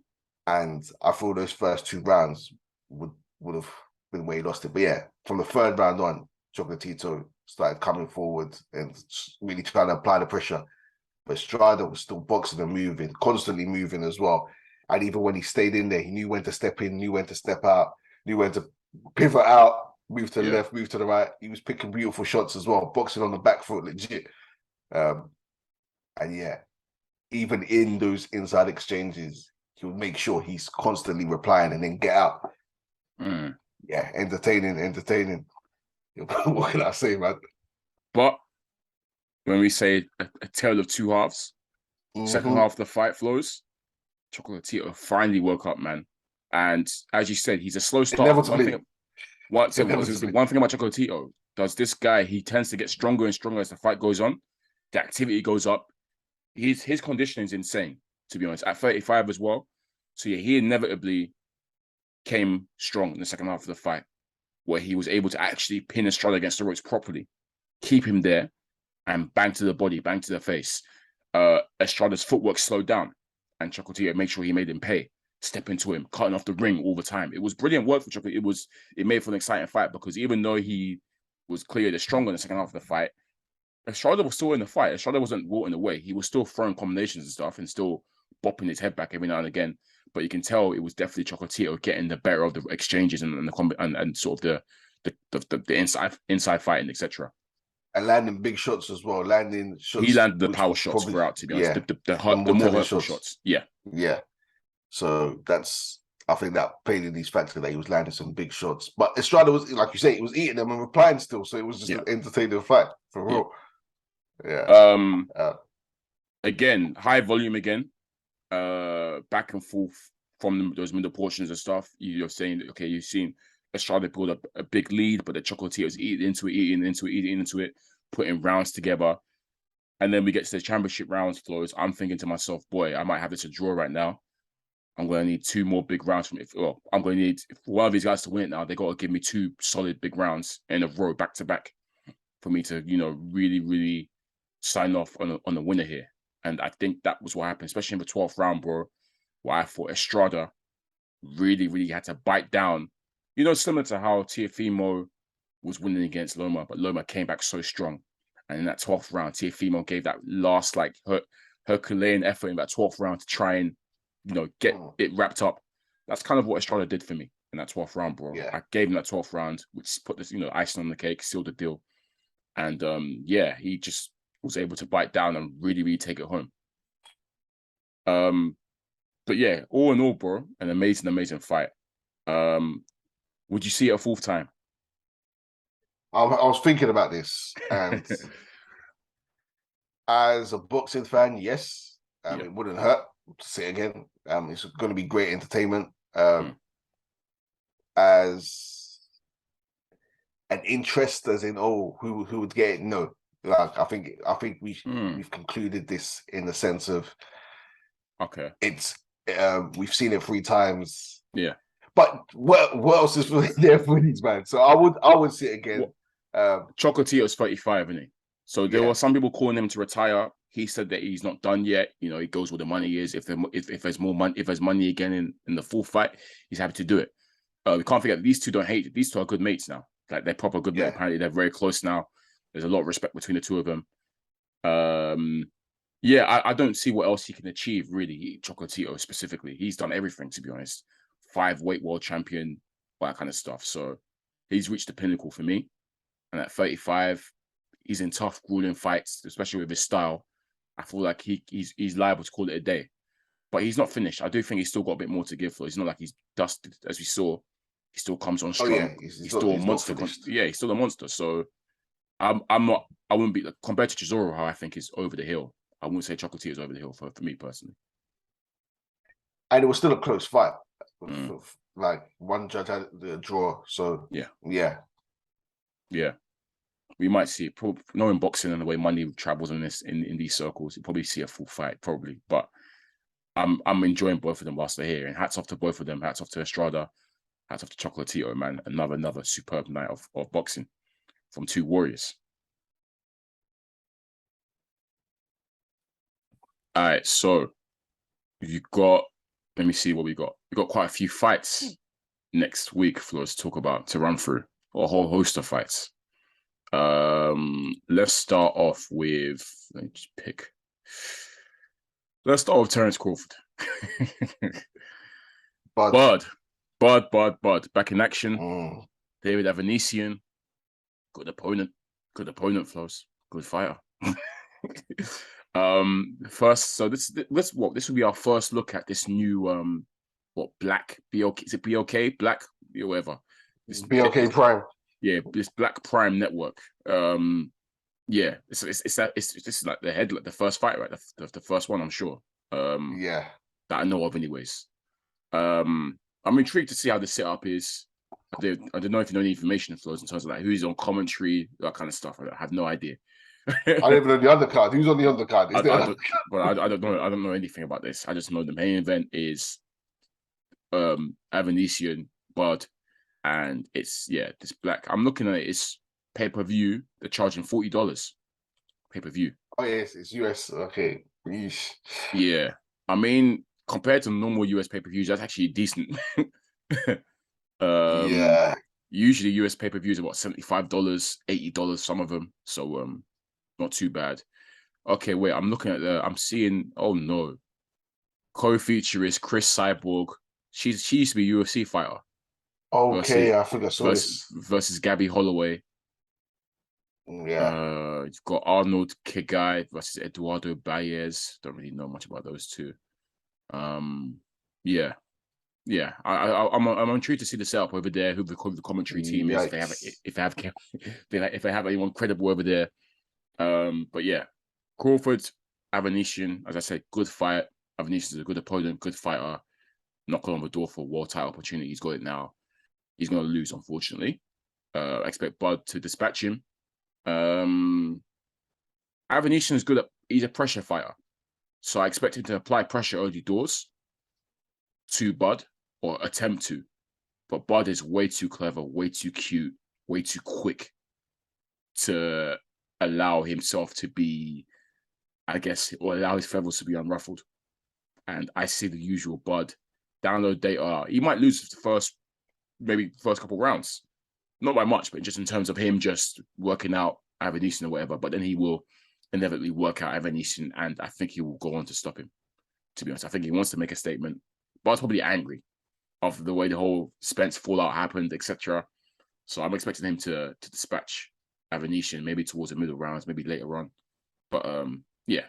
And I thought those first 2 rounds would have been where he lost it. But yeah, from the 3rd round on, Chocolatito started coming forward and really trying to apply the pressure. But Estrada was still boxing and moving, constantly moving as well. And even when he stayed in there, he knew when to step in, knew when to step out, knew when to pivot out, move to the left, move to the right. He was picking beautiful shots as well, boxing on the back foot, legit. And yeah, even in those inside exchanges, he would make sure he's constantly replying and then get out. Yeah, entertaining. What can I say, man? But when we say a tale of 2 halves, second half of the fight flows, Chocolatito finally woke up, man. And as you said, he's a slow start. One thing about Chocolatito, does this guy, he tends to get stronger and stronger as the fight goes on. The activity goes up. His conditioning is insane, to be honest, at 35 as well. So yeah, he inevitably came strong in the second half of the fight, where he was able to actually pin Estrada against the ropes properly, keep him there, and bang to the body, bang to the face. Estrada's footwork slowed down, and Chocolatito made sure he made him pay, step into him, cutting off the ring all the time. It was brilliant work for Chocolatito. It made for an exciting fight, because even though he was clearly the stronger in the second half of the fight, Estrada was still in the fight. Estrada wasn't walking away. He was still throwing combinations and stuff and still bopping his head back every now and again. But you can tell it was definitely Chocolatito getting the better of the exchanges and sort of the inside fighting, etc. And landing big shots as well. He landed the power shots throughout, to be honest. The more hurtful shots. Yeah. Yeah. So I think that played in these factors that he was landing some big shots. But Estrada was, like you say, he was eating them and replying still. So it was just an entertaining fight, for real. Yeah. Again, high volume again. Back and forth from those middle portions and stuff. You're saying, okay, you've seen Estrada build up a big lead, but the Chocolatito's eating into it, putting rounds together. And then we get to the championship rounds, Flowz. I'm thinking to myself, boy, I might have this a draw right now. I'm going to need 2 more big rounds from it. Well, I'm going to need for one of these guys to win it now. They got to give me 2 solid big rounds in a row, back to back, for me to, really, really sign off on a winner here. And I think that was what happened, especially in the 12th round, bro, where I thought Estrada really, really had to bite down. Similar to how Teofimo was winning against Loma, but Loma came back so strong. And in that 12th round, Teofimo gave that last, Herculean effort in that 12th round to try and, get it wrapped up. That's kind of what Estrada did for me in that 12th round, bro. Yeah. I gave him that 12th round, which put this, icing on the cake, sealed the deal. And he just was able to bite down and really, really take it home. But yeah, all in all, bro, an amazing, amazing fight. Would you see it a 4th time? I was thinking about this, and as a boxing fan, yes, it wouldn't hurt to see it again. It's going to be great entertainment. As an interest, as in, who would get it? No, I think we've concluded this in the sense of, okay, it's we've seen it 3 times. Yeah, but what else is there for these, man? So I would see it again. Chocolatito's 35, isn't he? So there were some people calling him to retire. He said that he's not done yet. He goes where the money is. If there's more money, if there's money again in the full fight, he's happy to do it. We can't forget these two don't hate. These two are good mates now. Like, they're proper good mates. Apparently, they're very close now. There's a lot of respect between the two of them. I don't see what else he can achieve, really. Chocolatito specifically, he's done everything, to be honest. 5-weight world champion, all that kind of stuff. So he's reached the pinnacle for me. And at 35, he's in tough, grueling fights, especially with his style. I feel like he's liable to call it a day. But he's not finished. I do think he's still got a bit more to give. He's not like he's dusted, as we saw. He still comes on strong. He's still a monster. He's still a monster. So I wouldn't be, compared to Chisora, how I think is over the hill. I wouldn't say Chocolatito is over the hill for me personally. And it was still a close fight. Like, one judge had the draw. So yeah. We might see it. Knowing boxing and the way money travels in these circles, you probably see a full fight, probably. But I'm enjoying both of them whilst they're here. And hats off to both of them. Hats off to Estrada. Hats off to Chocolatito, man. Another superb night of boxing from 2 warriors. All right, so let me see what we got. We got quite a few fights next week for us to run through, or a whole host of fights. Let's start off with, let me just pick. Let's start with Terence Crawford. Bud, back in action. David Avanesyan, good opponent, Flowz, good fighter. First, so this will be our first look at this new Black BLK, is it BLK? Black, whatever. This BLK Prime. Yeah, this Black Prime network. It's like the first fight, right? The first one, I'm sure. That I know of, anyways. I'm intrigued to see how the setup is. I don't know if you know any information, Flowz, in terms of like who's on commentary, that kind of stuff. I have no idea. I don't even know the undercard. Who's on the undercard? I don't know anything about this. I just know the main event is Avanesyan, Bud, and it's this Black. I'm looking at it. It's pay-per-view. They're charging $40 pay-per-view. Oh yes, it's US. Okay. Yeesh. Yeah, I mean, compared to normal US pay-per-views, that's actually decent. Usually US pay-per-views are about $75, $80, some of them. So not too bad. Okay, wait, I'm looking at I'm seeing, oh no. Co-feature is Chris Cyborg. She used to be a UFC fighter. Okay, I think I saw this. Versus Gabby Holloway. Yeah. You've got Arnold Kigai versus Eduardo Baez. Don't really know much about those two. I'm intrigued to see the setup over there. Who the commentary team is? If they have anyone credible over there. But yeah, Crawford, Avanesyan, as I said, good fight. Avanesyan is a good opponent, good fighter. Knocking on the door for a world title opportunity. He's got it now. He's going to lose, unfortunately. I expect Bud to dispatch him. Avanesyan is good he's a pressure fighter. So I expect him to apply pressure early doors. to Bud or attempt to, but Bud is way too clever, way too cute, way too quick to allow himself to be, I guess, or allow his feathers to be unruffled. And I see the usual Bud download data. He might lose the first couple rounds, not by much, but just in terms of him just working out Avanesyan or whatever. But then he will inevitably work out Avanesyan, and I think he will go on to stop him. To be honest, I think he wants to make a statement. Bud's probably angry of the way the whole Spence fallout happened, etc. So I'm expecting him to dispatch Avanesyan maybe towards the middle rounds, maybe later on. But yeah,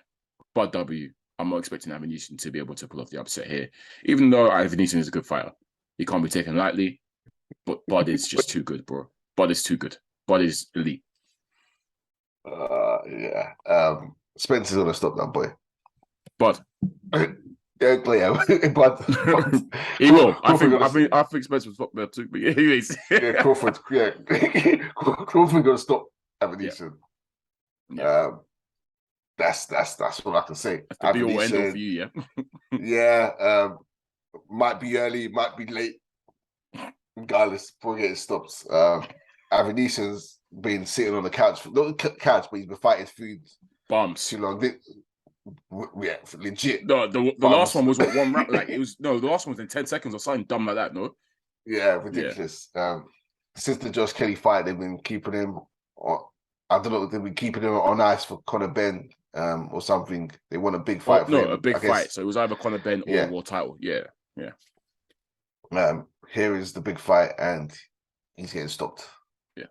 Bud W. I'm not expecting Avanesyan to be able to pull off the upset here, even though Avanesyan is a good fighter. He can't be taken lightly, but Bud is just too good, bro. Bud is too good. Bud is elite. Yeah. Spence is gonna stop that boy. Bud. Yeah, Bud. He will. I think Spence will stop there too. But anyways, yeah, Crawford. Yeah, Crawford gonna stop Avanesyan. Yeah. That's what I can say. That's the be all end all for you, yeah. Yeah. Might be early, might be late. Regardless, before getting stops. Avanesyan's been sitting on the couch, not the couch, but he's been fighting food bums too long. Yeah, legit. No, the last one was what, 1 round. Like it was the last one was in 10 seconds or something dumb like that. No. Yeah, ridiculous. Yeah. Since the Josh Kelly fight, they've been keeping him. I don't know. They've been keeping him on ice for Conor Benn or something. They want a big fight. For him, a big fight. So it was either Conor Benn or a world title. Yeah, yeah. Here is the big fight, and he's getting stopped. Yeah.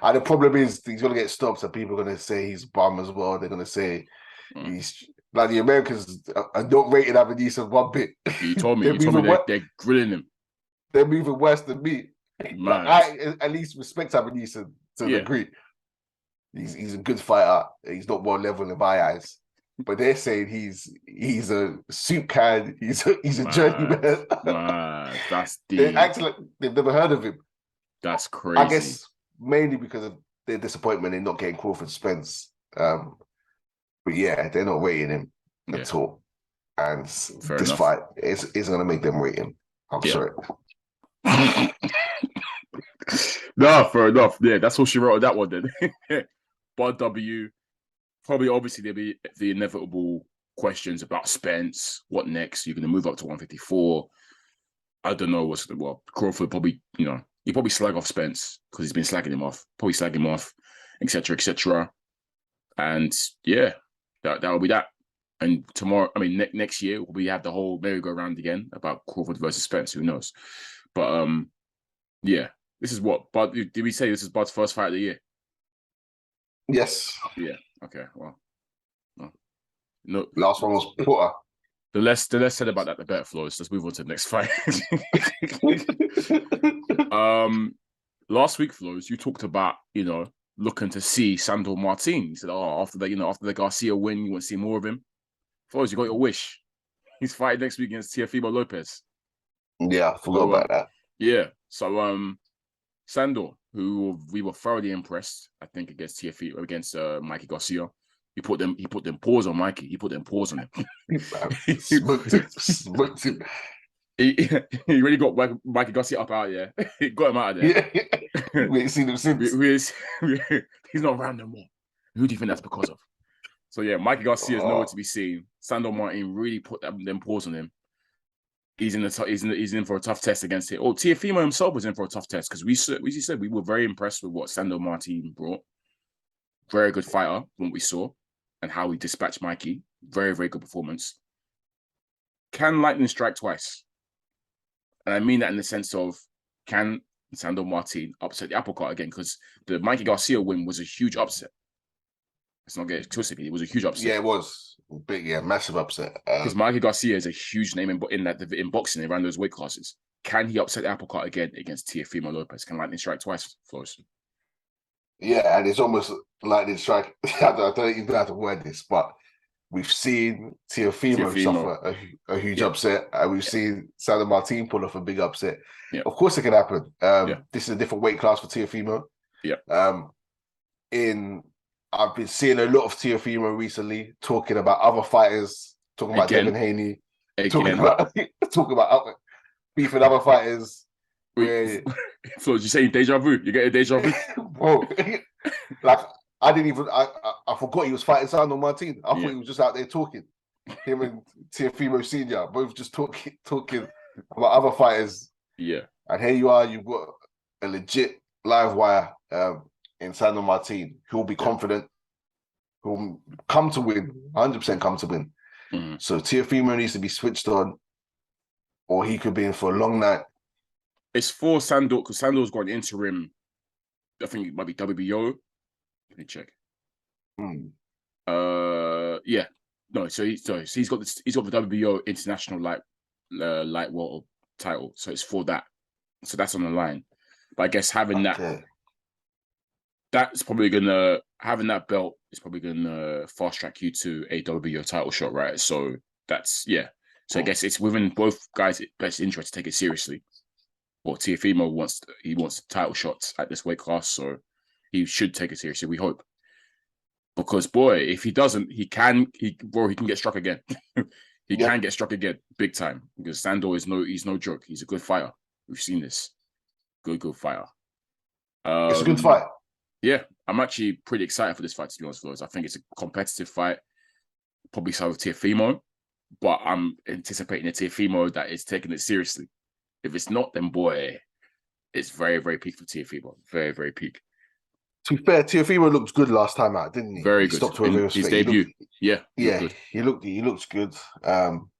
And the problem is he's gonna get stopped, so people are gonna say he's bum as well. They're gonna say he's like the Americans are not rating Avanesyan one bit. You told me. They're grilling him. They're moving worse than me. I at least respect Avanesyan to a degree. He's a good fighter. He's not well level in my eyes. But they're saying he's a soup can. He's a journeyman. That's deep. They act like they've never heard of him. That's crazy. I guess mainly because of their disappointment in not getting Crawford Spence. But yeah, they're not rating him at all. And this fight isn't going to make them rate him. I'm sorry. No, fair enough. Yeah, that's all she wrote on that one then. Bud W. Probably, obviously, there'll be the inevitable questions about Spence. What next? You're going to move up to 154. I don't know Crawford probably, he probably slag off Spence because he's been slagging him off. Probably slag him off, etc., etc. And yeah, that'll be that. And tomorrow, next year, we have the whole merry-go-round again about Crawford versus Spence. Who knows? But yeah, this is what Bud. Did we say this is Bud's first fight of the year? Yes. Yeah. Okay. Well. No. Last one was Porter. The less said about that, the better, Flowz. Let's move on to the next fight. Last week, Flowz, you talked about looking to see Sandor Martin. You said, after the Garcia win, you want to see more of him. Flowz, you got your wish. He's fighting next week against Teofimo Lopez. Yeah, I forgot about that. Yeah. So Sandor, who we were thoroughly impressed, I think, against Mikey Garcia. He put them paws on Mikey. He put them paws on him. Smoked him. He really got Mikey Garcia up out, yeah. He got him out of there. Yeah. We ain't seen him since. He's not around no more. Who do you think that's because of? So yeah, Mikey Garcia is nowhere to be seen. Sandor Martin really put them paws on him. He's in for a tough test against it. Teofimo himself was in for a tough test because we said we were very impressed with what Sandor Martin brought. Very good fighter from what we saw and how he dispatched Mikey. Very, very good performance. Can lightning strike twice? And I mean that in the sense of, can Sandor Martin upset the apple cart again? Because the Mikey Garcia win was a huge upset. Let's not get it twisted. It was a huge upset. Yeah, it was. Big, massive upset. Because Mikey Garcia is a huge name in boxing around those weight classes. Can he upset the apple cart again against Teofimo Lopez? Can lightning strike twice, Flowz? Yeah, and it's almost lightning strike. I don't even know how to word this, but we've seen Teofimo suffer a huge upset, and we've seen Sandor Martin pull off a big upset. Yeah. Of course, it can happen. This is a different weight class for Teofimo. Yeah. I've been seeing a lot of Teofimo recently talking about other fighters talking about Again. Devin Haney, Again. talking about beef with other fighters. Wait, Flo, you saying deja vu? You get a deja vu? Bro, like I didn't even I forgot he was fighting Sandor Martin. I thought he was just out there talking. Him and Teofimo Senior both just talking about other fighters. Yeah. And here you are, you've got a legit live wire in Sandor Martin who will be confident, who will come to win, 100% come to win. Mm-hmm. So Teofimo needs to be switched on, or he could be in for a long night. It's for Sandor, because Sandor's got an interim, I think it might be WBO. Let me check. Yeah. No, so he's got the WBO international light water title. So it's for that. So that's on the line. But I guess having that belt is probably gonna fast track you to a WBO title shot, right? So that's So I guess it's within both guys' best interest to take it seriously. Well, Teofimo wants title shots at this weight class, so he should take it seriously. We hope, because boy, if he doesn't, he can get struck again. He can get struck again, big time. Because Sandor he's no joke. He's a good fighter. We've seen this. Good fighter. It's a good fight. Yeah, I'm actually pretty excited for this fight, to be honest, Flowz. I think it's a competitive fight. Probably side with Teofimo, but I'm anticipating a Teofimo that is taking it seriously. If it's not, then boy, it's very, very peak for Teofimo. Very, very peak. To be fair, Teofimo looked good last time out, didn't he? Very he good. Stopped in his debut. He looks good.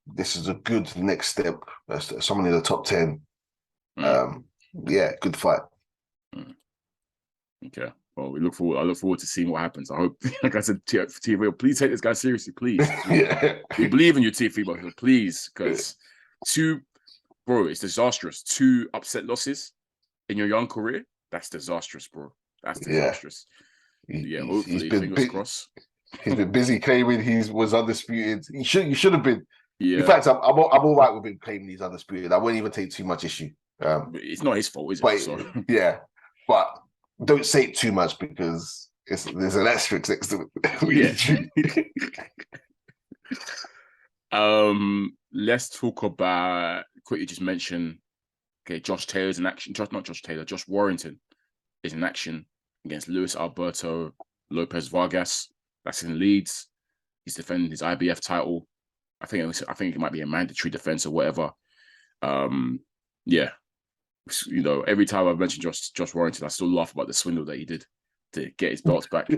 This is a good next step. Someone in the top 10. Good fight. Okay. Well, I look forward to seeing what happens. I hope, like I said, Teofimo, please take this guy seriously, please. We believe in you, Teofimo, please, because it's disastrous. 2 upset losses in your young career. That's disastrous, bro. That's disastrous. Hopefully, fingers crossed. He's been busy claiming he was undisputed. You should have been. Yeah. In fact, I'm all right with him claiming he's undisputed. I won't even take too much issue. It's not his fault, is it? So. Yeah, but don't say it too much because there's an asterisk next to it. Let's talk about quickly. Just mention, Josh Taylor's in action. Josh Warrington is in action against Luis Alberto Lopez Vargas. That's in Leeds. He's defending his IBF title. I think it might be a mandatory defense or whatever. Every time I've mentioned Josh Warrington, I still laugh about the swindle that he did to get his belts back.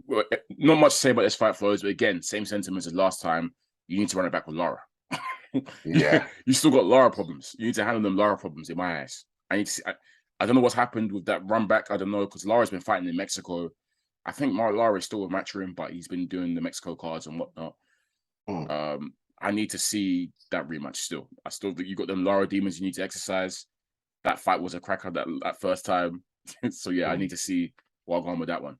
Well, not much to say about this fight, Flowz, but again, same sentiments as last time. You need to run it back with Lara. You still got Lara problems. You need to handle them Lara problems in my eyes. I don't know what's happened with that run back. I don't know, because Lara's been fighting in Mexico. I think Lara is still with Matchroom, but he's been doing the Mexico cards and whatnot. I need to see that rematch still. I still think you got them Lara demons you need to exercise. That fight was a cracker that first time. So I need to see what I'm going with that one.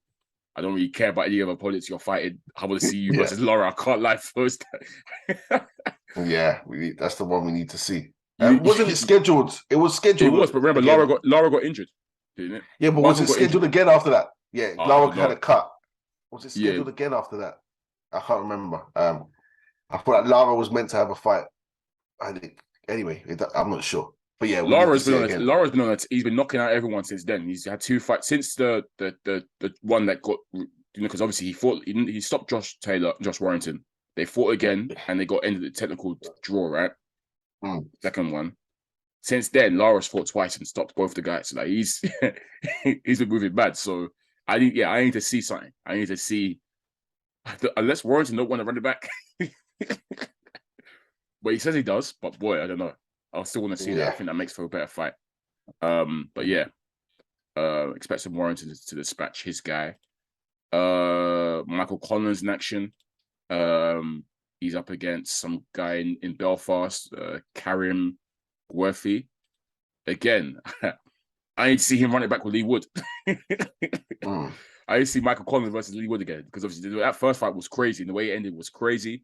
I don't really care about any other opponents you're fighting. I want to see you versus Lara. I can't lie first. That's the one we need to see. Wasn't it scheduled? It was scheduled. It was, but remember, Lara got injured, didn't it? Yeah, but was it scheduled again after that? Yeah, Lara had a cut. Was it scheduled again after that? I can't remember. I thought like Lara was meant to have a fight. Anyway, I'm not sure. But yeah, Lara's been on it. He's been knocking out everyone since then. He's had 2 fights since the one that got, because obviously he stopped Josh Warrington. They fought again and they got ended the technical draw, right? Second one. Since then, Lara's fought twice and stopped both the guys. Like he's been moving bad. So I need to see something. I need to see, unless Warrington don't want to run it back. Well, he says he does, but boy, I don't know. I still want to see that. I think that makes for a better fight. Expect some Warrington to dispatch his guy. Michael Collins in action. He's up against some guy in Belfast, Karim Worthy. Again, I need to see him run it back with Lee Wood. I need to see Michael Collins versus Lee Wood again, because obviously that first fight was crazy. And the way it ended was crazy.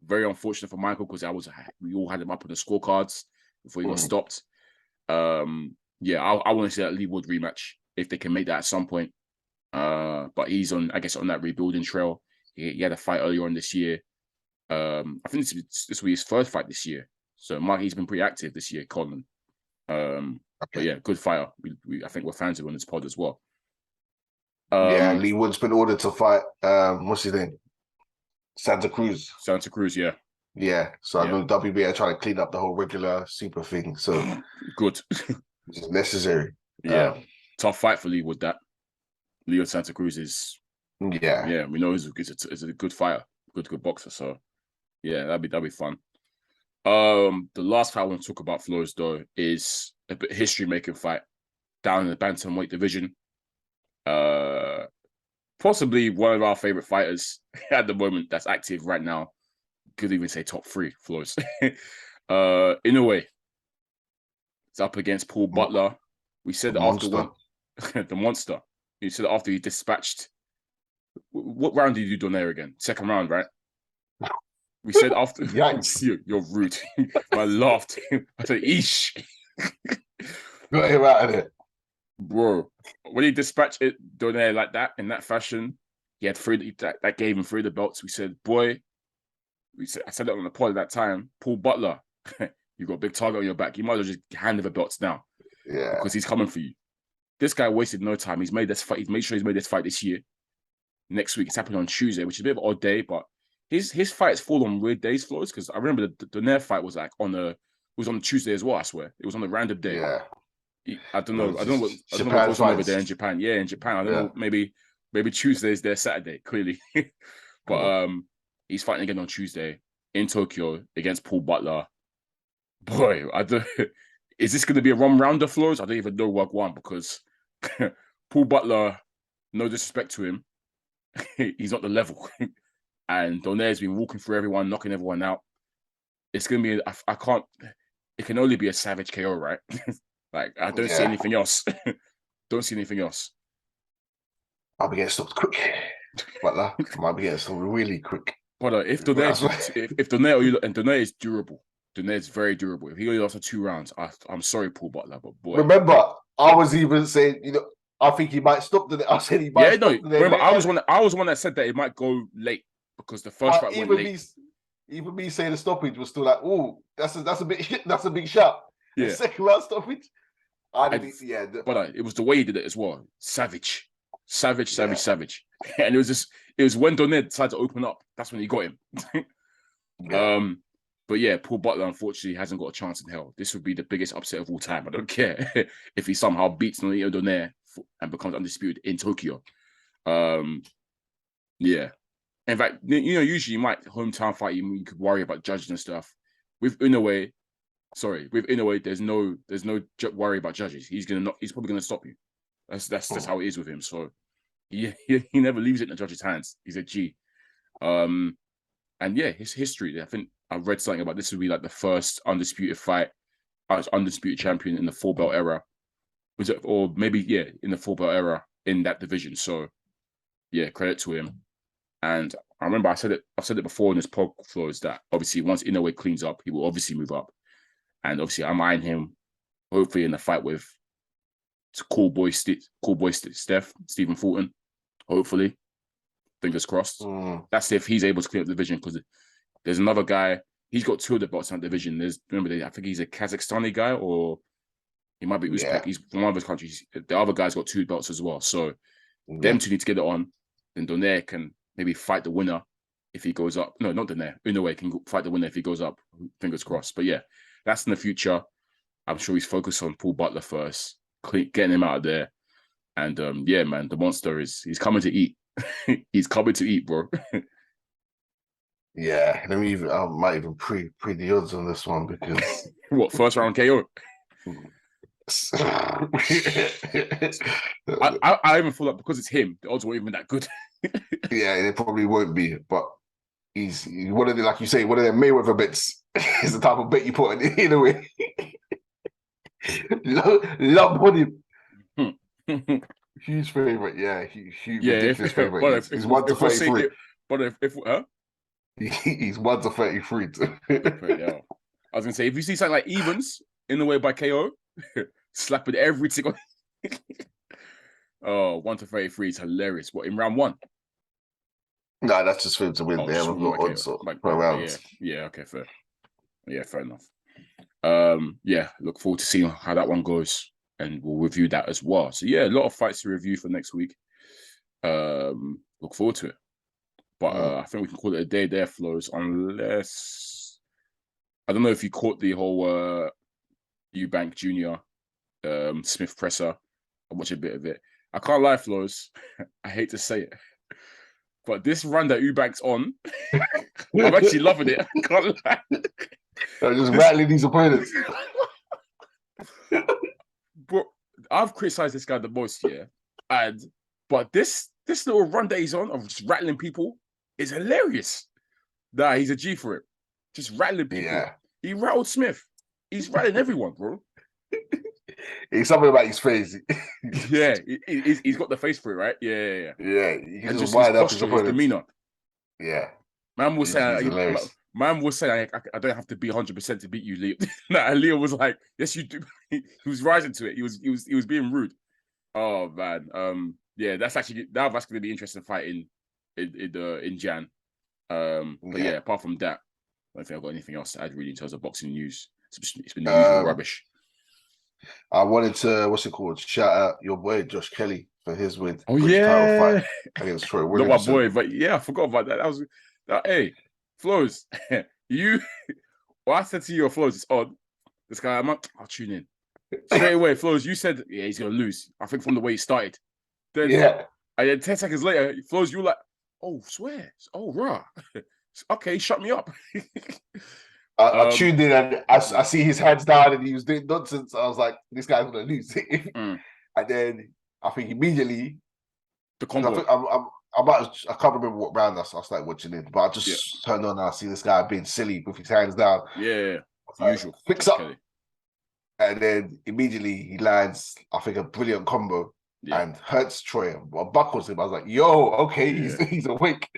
Very unfortunate for Michael, because we all had him up on the scorecards before he got stopped. I want to see that Lee Wood rematch if they can make that at some point. But he's on that rebuilding trail. He had a fight earlier on this year I think this will be his third fight this year. So he's been pretty active this year, Colin. But yeah, good fighter. I think we're fans of him on this pod as well. Lee Wood's been ordered to fight. What's his name? Santa Cruz. Santa Cruz, yeah. Yeah. So I know WBA are trying to clean up the whole regular super thing. So good. It's necessary. Yeah. Tough fight for Lee Wood. That Leo Santa Cruz is. Yeah. We know he's a good fighter, good boxer. So yeah, that'd be fun. The last fight I want to talk about, Flowz, though, is a bit history-making fight down in the bantamweight division. Possibly one of our favorite fighters at the moment that's active right now. Could even say top 3, Flowz. Inoue. It's up against Paul Butler. We said after the monster. You said after he dispatched. What round did you do Donaire again? Second round, right? We said after. Yikes. You're rude. I laughed. I said, "Eesh." Got him out of there, bro. When he dispatched it Donaire like that in that fashion, he had that gave him 3 of the belts. We said, boy. I said it on the pod at that time. Paul Butler, you got a big target on your back. You might as well just hand him the belts now. Yeah. Because he's coming for you. This guy wasted no time. He's made this fight. He's made sure he's made this fight this year. Next week, it's happening on Tuesday, which is a bit of an odd day, but his fights fall on weird days, Flowz, because I remember the Donaire fight was like it was on Tuesday as well, I swear. It was on a random day. Yeah. I don't know what goes on over there in Japan. Yeah, in Japan. I don't know, maybe Tuesday is their Saturday, clearly. But he's fighting again on Tuesday in Tokyo against Paul Butler. Boy, is this going to be a rounder, Flowz? I don't even know what one, because Paul Butler, no disrespect to him, he's not the level. And Donaire's been walking through everyone, knocking everyone out. It's going to be, it can only be a savage KO, right? Like, I don't see anything else. Don't see anything else. I'll be getting stopped quick. Butler might be getting stopped really quick. But if Donaire and Donaire is durable, Donaire is very durable. If he only lost 2 rounds, I'm sorry, Paul Butler, but boy. Remember, I was even saying, I think he might stop Donaire. I said he might stop Donaire. Remember, I was one that said that it might go late because the first fight went late. Even me saying the stoppage was still like, oh, that's a big shot. Yeah. The second round stoppage. But it was the way he did it as well. Savage. And it was when Donaire decided to open up, that's when he got him. But yeah, Paul Butler unfortunately hasn't got a chance in hell. This would be the biggest upset of all time. I don't care if he somehow beats Nonito Donaire and becomes undisputed in Tokyo. Yeah. In fact, usually you might hometown fight, you could worry about judges and stuff. With Inoue, there's no worry about judges. He's probably gonna stop you. That's just how it is with him. So he never leaves it in the judge's hands. He's a G. And yeah, his history. I think I read something about this would be like the first undisputed fight as undisputed champion in the 4-belt era. Was it, or maybe in the 4-belt era in that division. So yeah, credit to him. And I remember I've said it before in this podcast, is that obviously once Inoue cleans up, he will obviously move up. And obviously I'm eyeing him hopefully in the fight with cool boy Steph, Stephen Fulton. Hopefully. Fingers crossed. That's if he's able to clear up the division, because there's another guy, he's got 2 of the belts in that division. I think he's a Kazakhstani guy, or he might be Uzbek. Yeah. He's from one of his countries. The other guy's got 2 belts as well. So them 2 need to get it on. Then Donaire can maybe fight the winner if he goes up. No, not Donaire. Inoue can fight the winner if he goes up. Fingers crossed. But yeah, that's in the future. I'm sure he's focused on Paul Butler first, getting him out of there. And yeah, man, the monster he's coming to eat. He's coming to eat, bro. Yeah, I might even pre the odds on this one, because what, first round KO? I even feel like because it's him, the odds weren't even that good. Yeah, they probably won't be, but he's one of the, like you say, one of their Mayweather bets. Is the type of bet you put in a way. Love on him. Huge favorite, yeah. Huge ridiculous favorite. He's 1 to 33. But he's 1 to 33. Yeah. I was gonna say, if you see something like evens Inoue by KO, slap it every single. 1 to 33 is hilarious. What, in round 1? No, that's just for him to win. They haven't got odds per round. Yeah, okay, fair. Yeah, fair enough. Look forward to seeing how that one goes, and we'll review that as well. So yeah, a lot of fights to review for next week. Look forward to it. But I think we can call it a day there, Flowz, unless I don't know if you caught the whole Eubank Jr. Smith presser. I watched a bit of it. I can't lie, Flowz. I hate to say it, but this run that Eubank's on, I'm actually loving it. I can't lie. They're just rattling these opponents. Bro, I've criticized this guy the most, but this little run that he's on of just rattling people is hilarious. Nah, he's a G for it. Just rattling people. Yeah. He rattled Smith. He's rattling everyone, bro. It's something about his face. Yeah, he's got the face for it, right? Yeah. Yeah, he can and just wind up his demeanor. Yeah. Man was saying, I don't have to be 100% to beat you, Leo. Leo was like, yes, you do. He was rising to it. He was being rude. Oh man. That's going to be an interesting fight in Jan. But yeah, apart from that, I don't think I've got anything else to add really in terms of boxing news. It's been the usual rubbish. I wanted to, shout out your boy Josh Kelly for his win. Oh yeah, fight against Troy Williamson. Not my boy, but yeah, I forgot about that. Hey, Flowz, well, I said to you, Flowz, it's odd. This guy, I'll tune in straight away. Flowz, you said he's gonna lose. I think from the way he started. Then and then 10 seconds later, Flowz, you were like, oh, swear, oh rah, okay, shut me up. I tuned in and I see his hands down and he was doing nonsense. I was like, this guy's gonna lose. And then I think immediately the combo. I can't remember what round I started watching it, but I just turned on and I see this guy being silly with his hands down. Yeah, usual. Fix up. Kelly. And then immediately he lands, I think, a brilliant combo and hurts Troy. Well, buckles him. I was like, yo, okay, he's awake.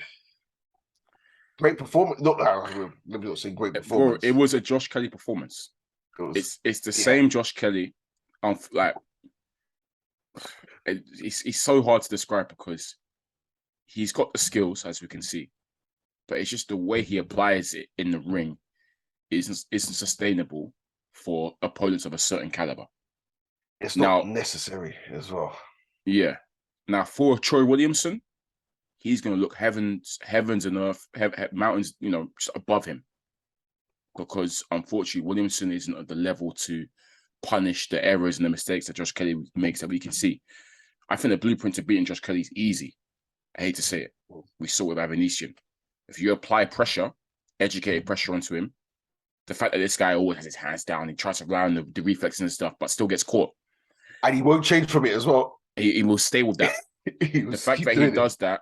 Great performance. Let me not say great performance. Bro, it was a Josh Kelly performance. It's the same Josh Kelly. It's so hard to describe because he's got the skills, as we can see, but it's just the way he applies it in the ring isn't sustainable for opponents of a certain caliber. It's not necessary as well. Yeah. Now for Troy Williamson, he's going to look heavens and earth, mountains, just above him. Because unfortunately, Williamson isn't at the level to punish the errors and the mistakes that Josh Kelly makes that we can see. I think the blueprint to beating Josh Kelly is easy. I hate to say it. We saw it with Avanesyan. If you apply pressure, educated pressure onto him, the fact that this guy always has his hands down, he tries to rely on the reflexes and stuff, but still gets caught. And he won't change from it as well. He will stay with that. The fact that he does that,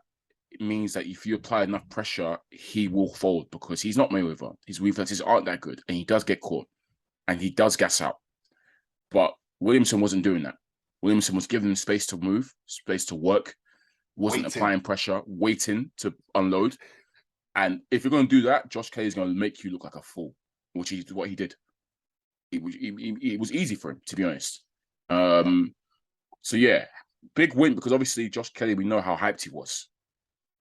it means that if you apply enough pressure, he will fold because he's not Mayweather. His reflexes aren't that good, and he does get caught, and he does gas out. But Williamson wasn't doing that. Williamson was giving him space to move, space to work, wasn't applying pressure, waiting to unload. And if you're going to do that, Josh Kelly is going to make you look like a fool, which is what he did. It was easy for him, to be honest. So yeah, big win because obviously Josh Kelly, we know how hyped he was.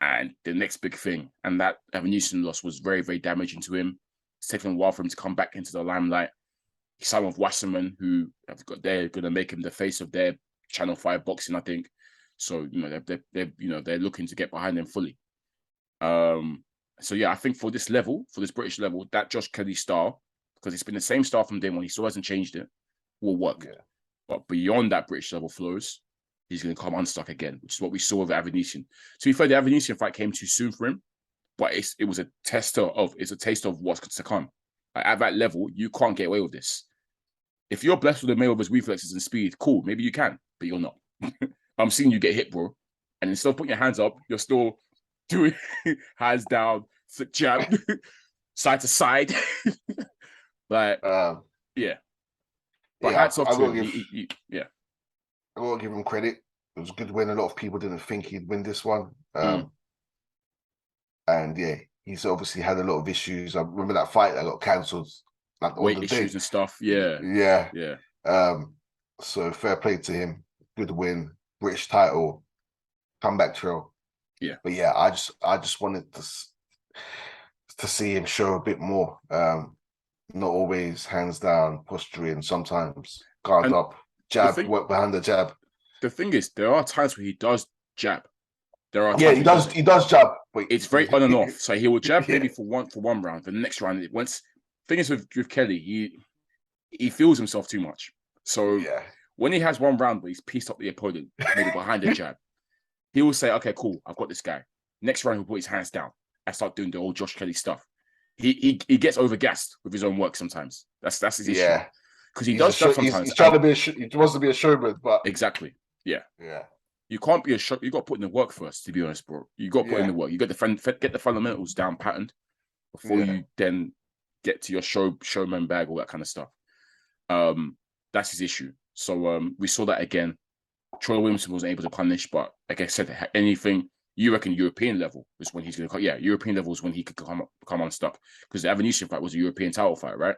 And the next big thing, and that Avanesyan loss was very, very damaging to him. It's taken a while for him to come back into the limelight. He's signed with Wasserman, who they're going to make him the face of their Channel 5 boxing, I think. So they're looking to get behind them fully. So yeah, I think for this British level, that Josh Kelly style, because it's been the same style from day one, he still hasn't changed it, will work. Yeah. But beyond that British level Flowz, he's going to come unstuck again, which is what we saw with Avanesyan. To be fair, the Avanesyan fight came too soon for him, but it was a taste of what's to come. Like, at that level, you can't get away with this. If you're blessed with the Mayweather's reflexes and speed, cool, maybe you can, but you're not. I'm seeing you get hit, bro. And instead of putting your hands up, you're still doing hands down, flip jab, side to side. Yeah. But hats off to him. I gotta give him credit. It was a good win. A lot of people didn't think he'd win this one. And yeah, he's obviously had a lot of issues. I remember that fight that got cancelled. Like weight issues and stuff. Yeah. So fair play to him. Good win. British title. Comeback trail. Yeah. But yeah, I just wanted to see him show a bit more. Not always hands down, posturing, sometimes guard up, jab, work behind the jab. The thing is, there are times where he does jab. There are times he does jab. But it's very on and off. So he will jab maybe for one round. The next round, thing is with Kelly, he feels himself too much. So when he has one round where he's pieced up the opponent, maybe behind the jab, he will say, "Okay, cool, I've got this guy." Next round, he'll put his hands down and start doing the old Josh Kelly stuff. He gets overgassed with his own work sometimes. That's his issue. Yeah, because he does stuff sometimes. He's trying to be. He wants to be a showman, but exactly. Yeah. Yeah. You can't be a show. You got to put in the work first. To be honest, bro, you got to put in the work. You got to get the fundamentals down patterned before you then get to your showman bag, all that kind of stuff. That's his issue. So we saw that again. Troy Williamson wasn't able to punish, but like I said, anything. You reckon European level is when he's going to come? Yeah, European level is when he could come unstuck, because the Avanesyan fight was a European title fight, right?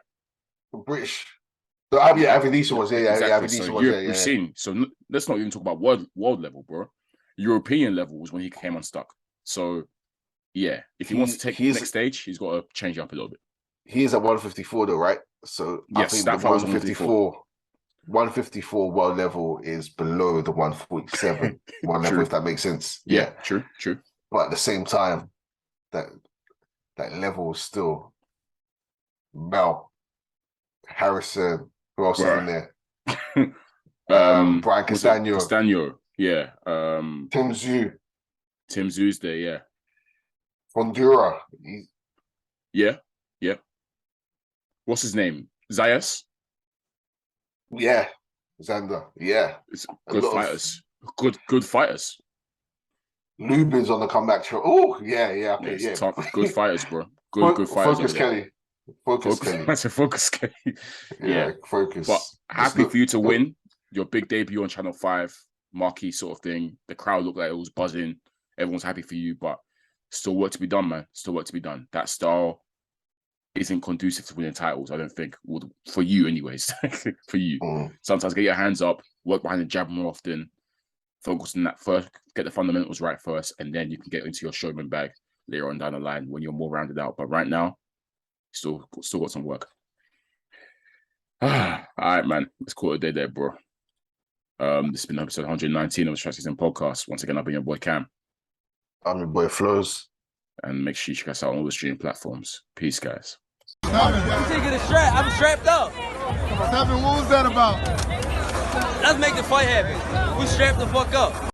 British. So Avanesyan was exactly. So we've seen. So let's not even talk about world level, bro. European level was when he came unstuck. So yeah, if he wants to take the next stage, he's got to change up a little bit. He is at 154 though, right? So yes, I think that the 154 world level is below the 147 one level, if that makes sense. Yeah, true. But at the same time, that level is still Mel, Harrison, who else is in there? Brian Castagno, yeah. Tim Zhu's there, yeah. Hondura. Yeah. What's his name? Zayas? Yeah. Xander. Yeah. It's good fighters. Good fighters. Lubin's on the comeback trail. Oh, yeah. Okay, yeah. Tough. Good fighters, bro. Good fighters. Focus Kelly. Kelly. That's a focus Kelly. Yeah. Focus. But happy for you to win your big debut on Channel 5, marquee sort of thing. The crowd looked like it was buzzing. Everyone's happy for you, but still work to be done, man. Still work to be done. That style isn't conducive to winning titles, I don't think. For you, anyways. For you. Sometimes get your hands up, work behind the jab more often, focus on that first, get the fundamentals right first, and then you can get into your showman bag later on down the line when you're more rounded out. But right now, still got some work. All right, man. Let's call it a day there, bro. This has been episode 119 of the SZN Podcast. Once again, I've been your boy Kam. I'm your boy Flowz. And make sure you check us out on all the streaming platforms. Peace, guys. You take it a strap. I'm strapped up. 7, what was that about? Let's make the fight happen. We strapped the fuck up.